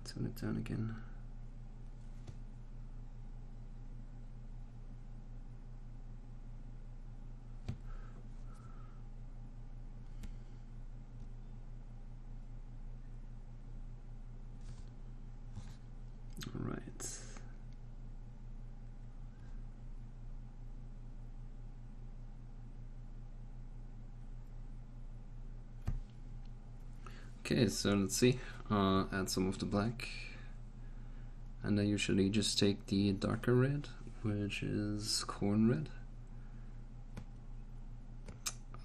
Tone it down again. All right. Okay, so let's see. Add some of the black, and I usually just take the darker red, which is corn red,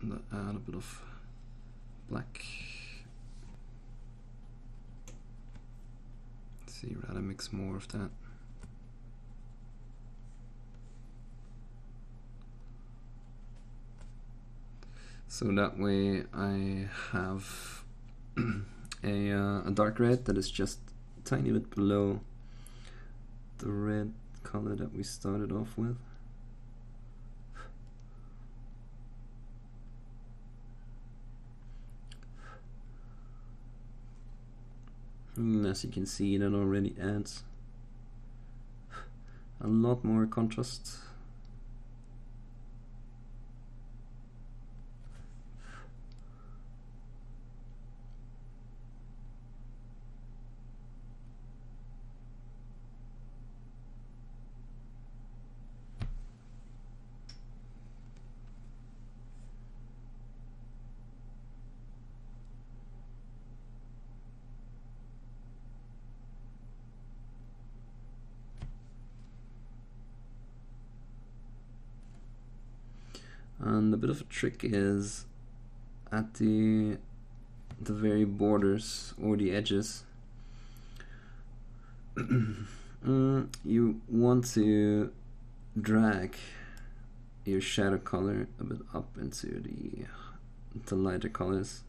and add a bit of black. Let's see, rather mix more of that. So that way I have a dark red that is just a tiny bit below the red color that we started off with. And as you can see, that already adds a lot more contrast. And a bit of a trick is at the very borders or the edges You want to drag your shadow color a bit up into the lighter colors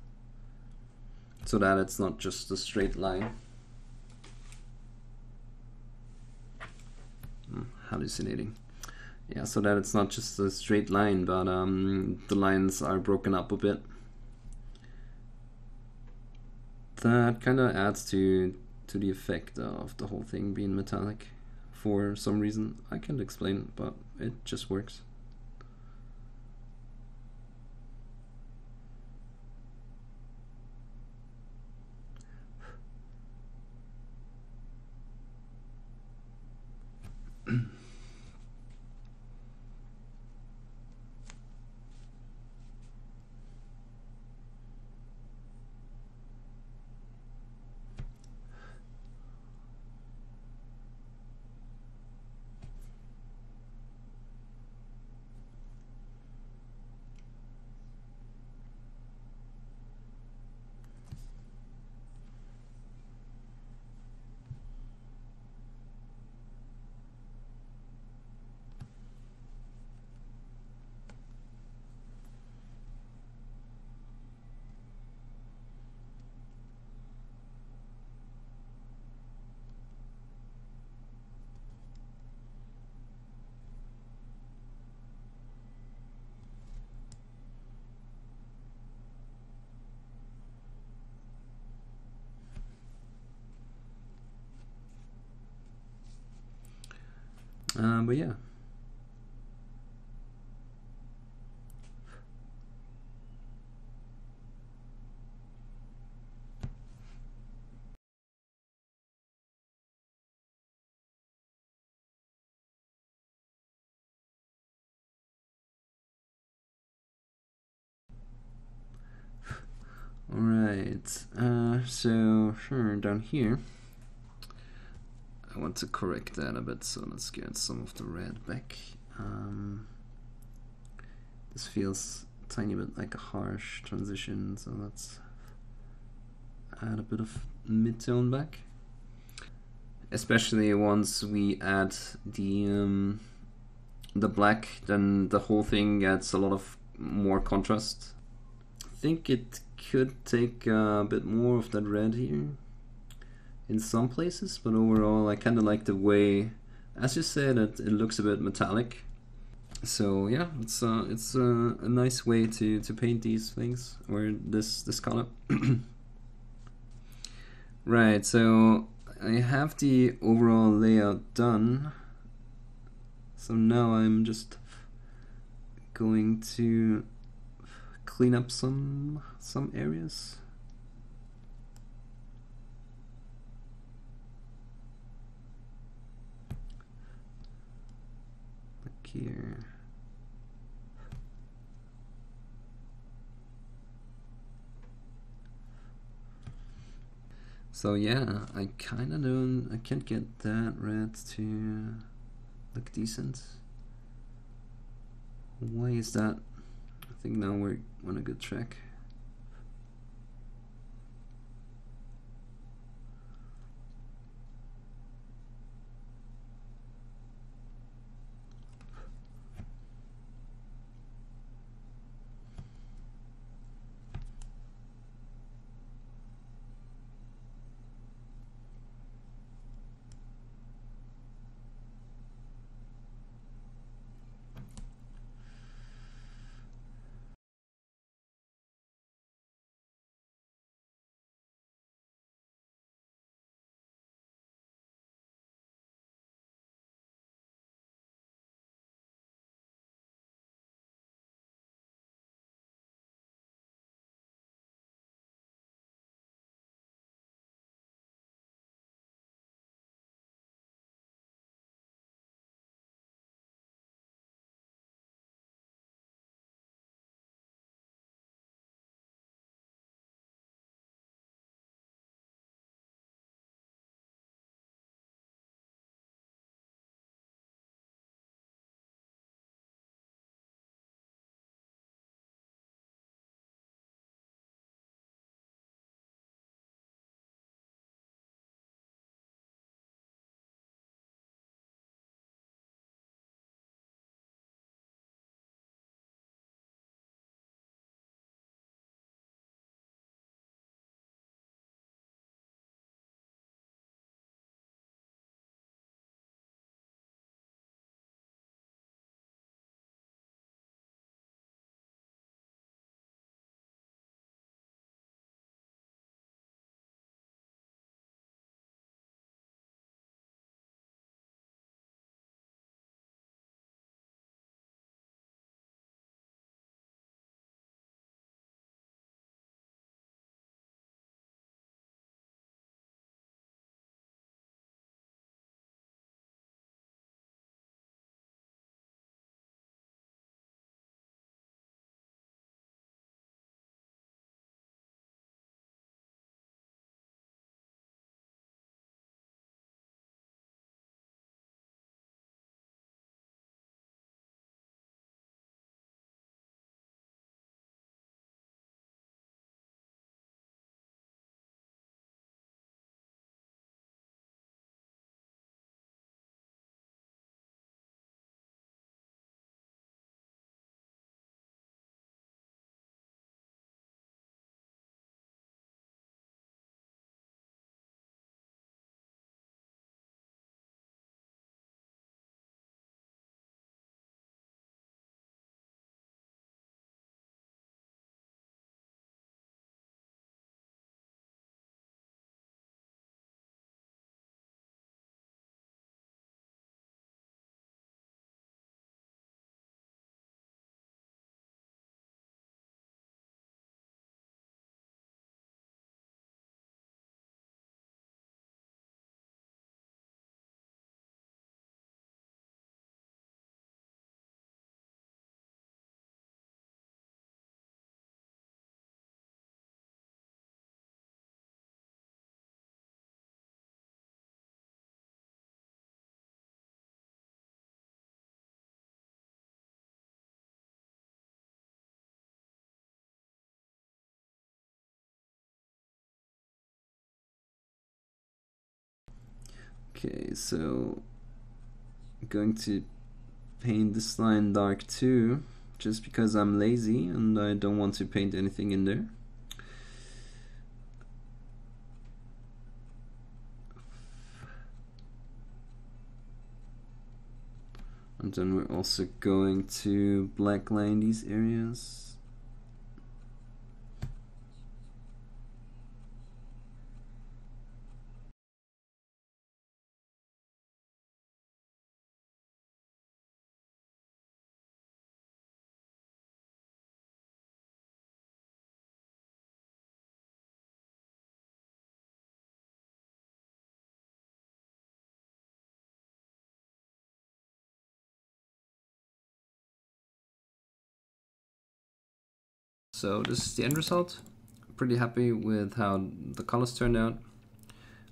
so that it's not just a straight line. Hallucinating. Yeah, so that it's not just a straight line, but the lines are broken up a bit. That kind of adds to the effect of the whole thing being metallic for some reason. I can't explain, but it just works. But yeah. Alright, so down here I want to correct that a bit, so let's get some of the red back. This feels a tiny bit like a harsh transition, so let's add a bit of mid-tone back. Especially once we add the black, then the whole thing gets a lot of more contrast. I think it could take a bit more of that red here in some places, but overall I kind of like the way, as you said, it looks a bit metallic. So yeah, it's a nice way to paint these things, or this color. Right, so I have the overall layout done. So now I'm just going to clean up some areas. Like here. So yeah, I can't get that red to look decent. Why is that? I think now we're on a good track. Okay, so I'm going to paint this line dark too, just because I'm lazy and I don't want to paint anything in there. And then we're also going to blackline these areas. So this is the end result. Pretty happy with how the colors turned out.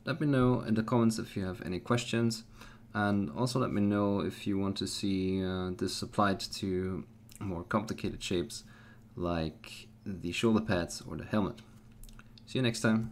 Let me know in the comments if you have any questions, and also let me know if you want to see this applied to more complicated shapes like the shoulder pads or the helmet. See you next time.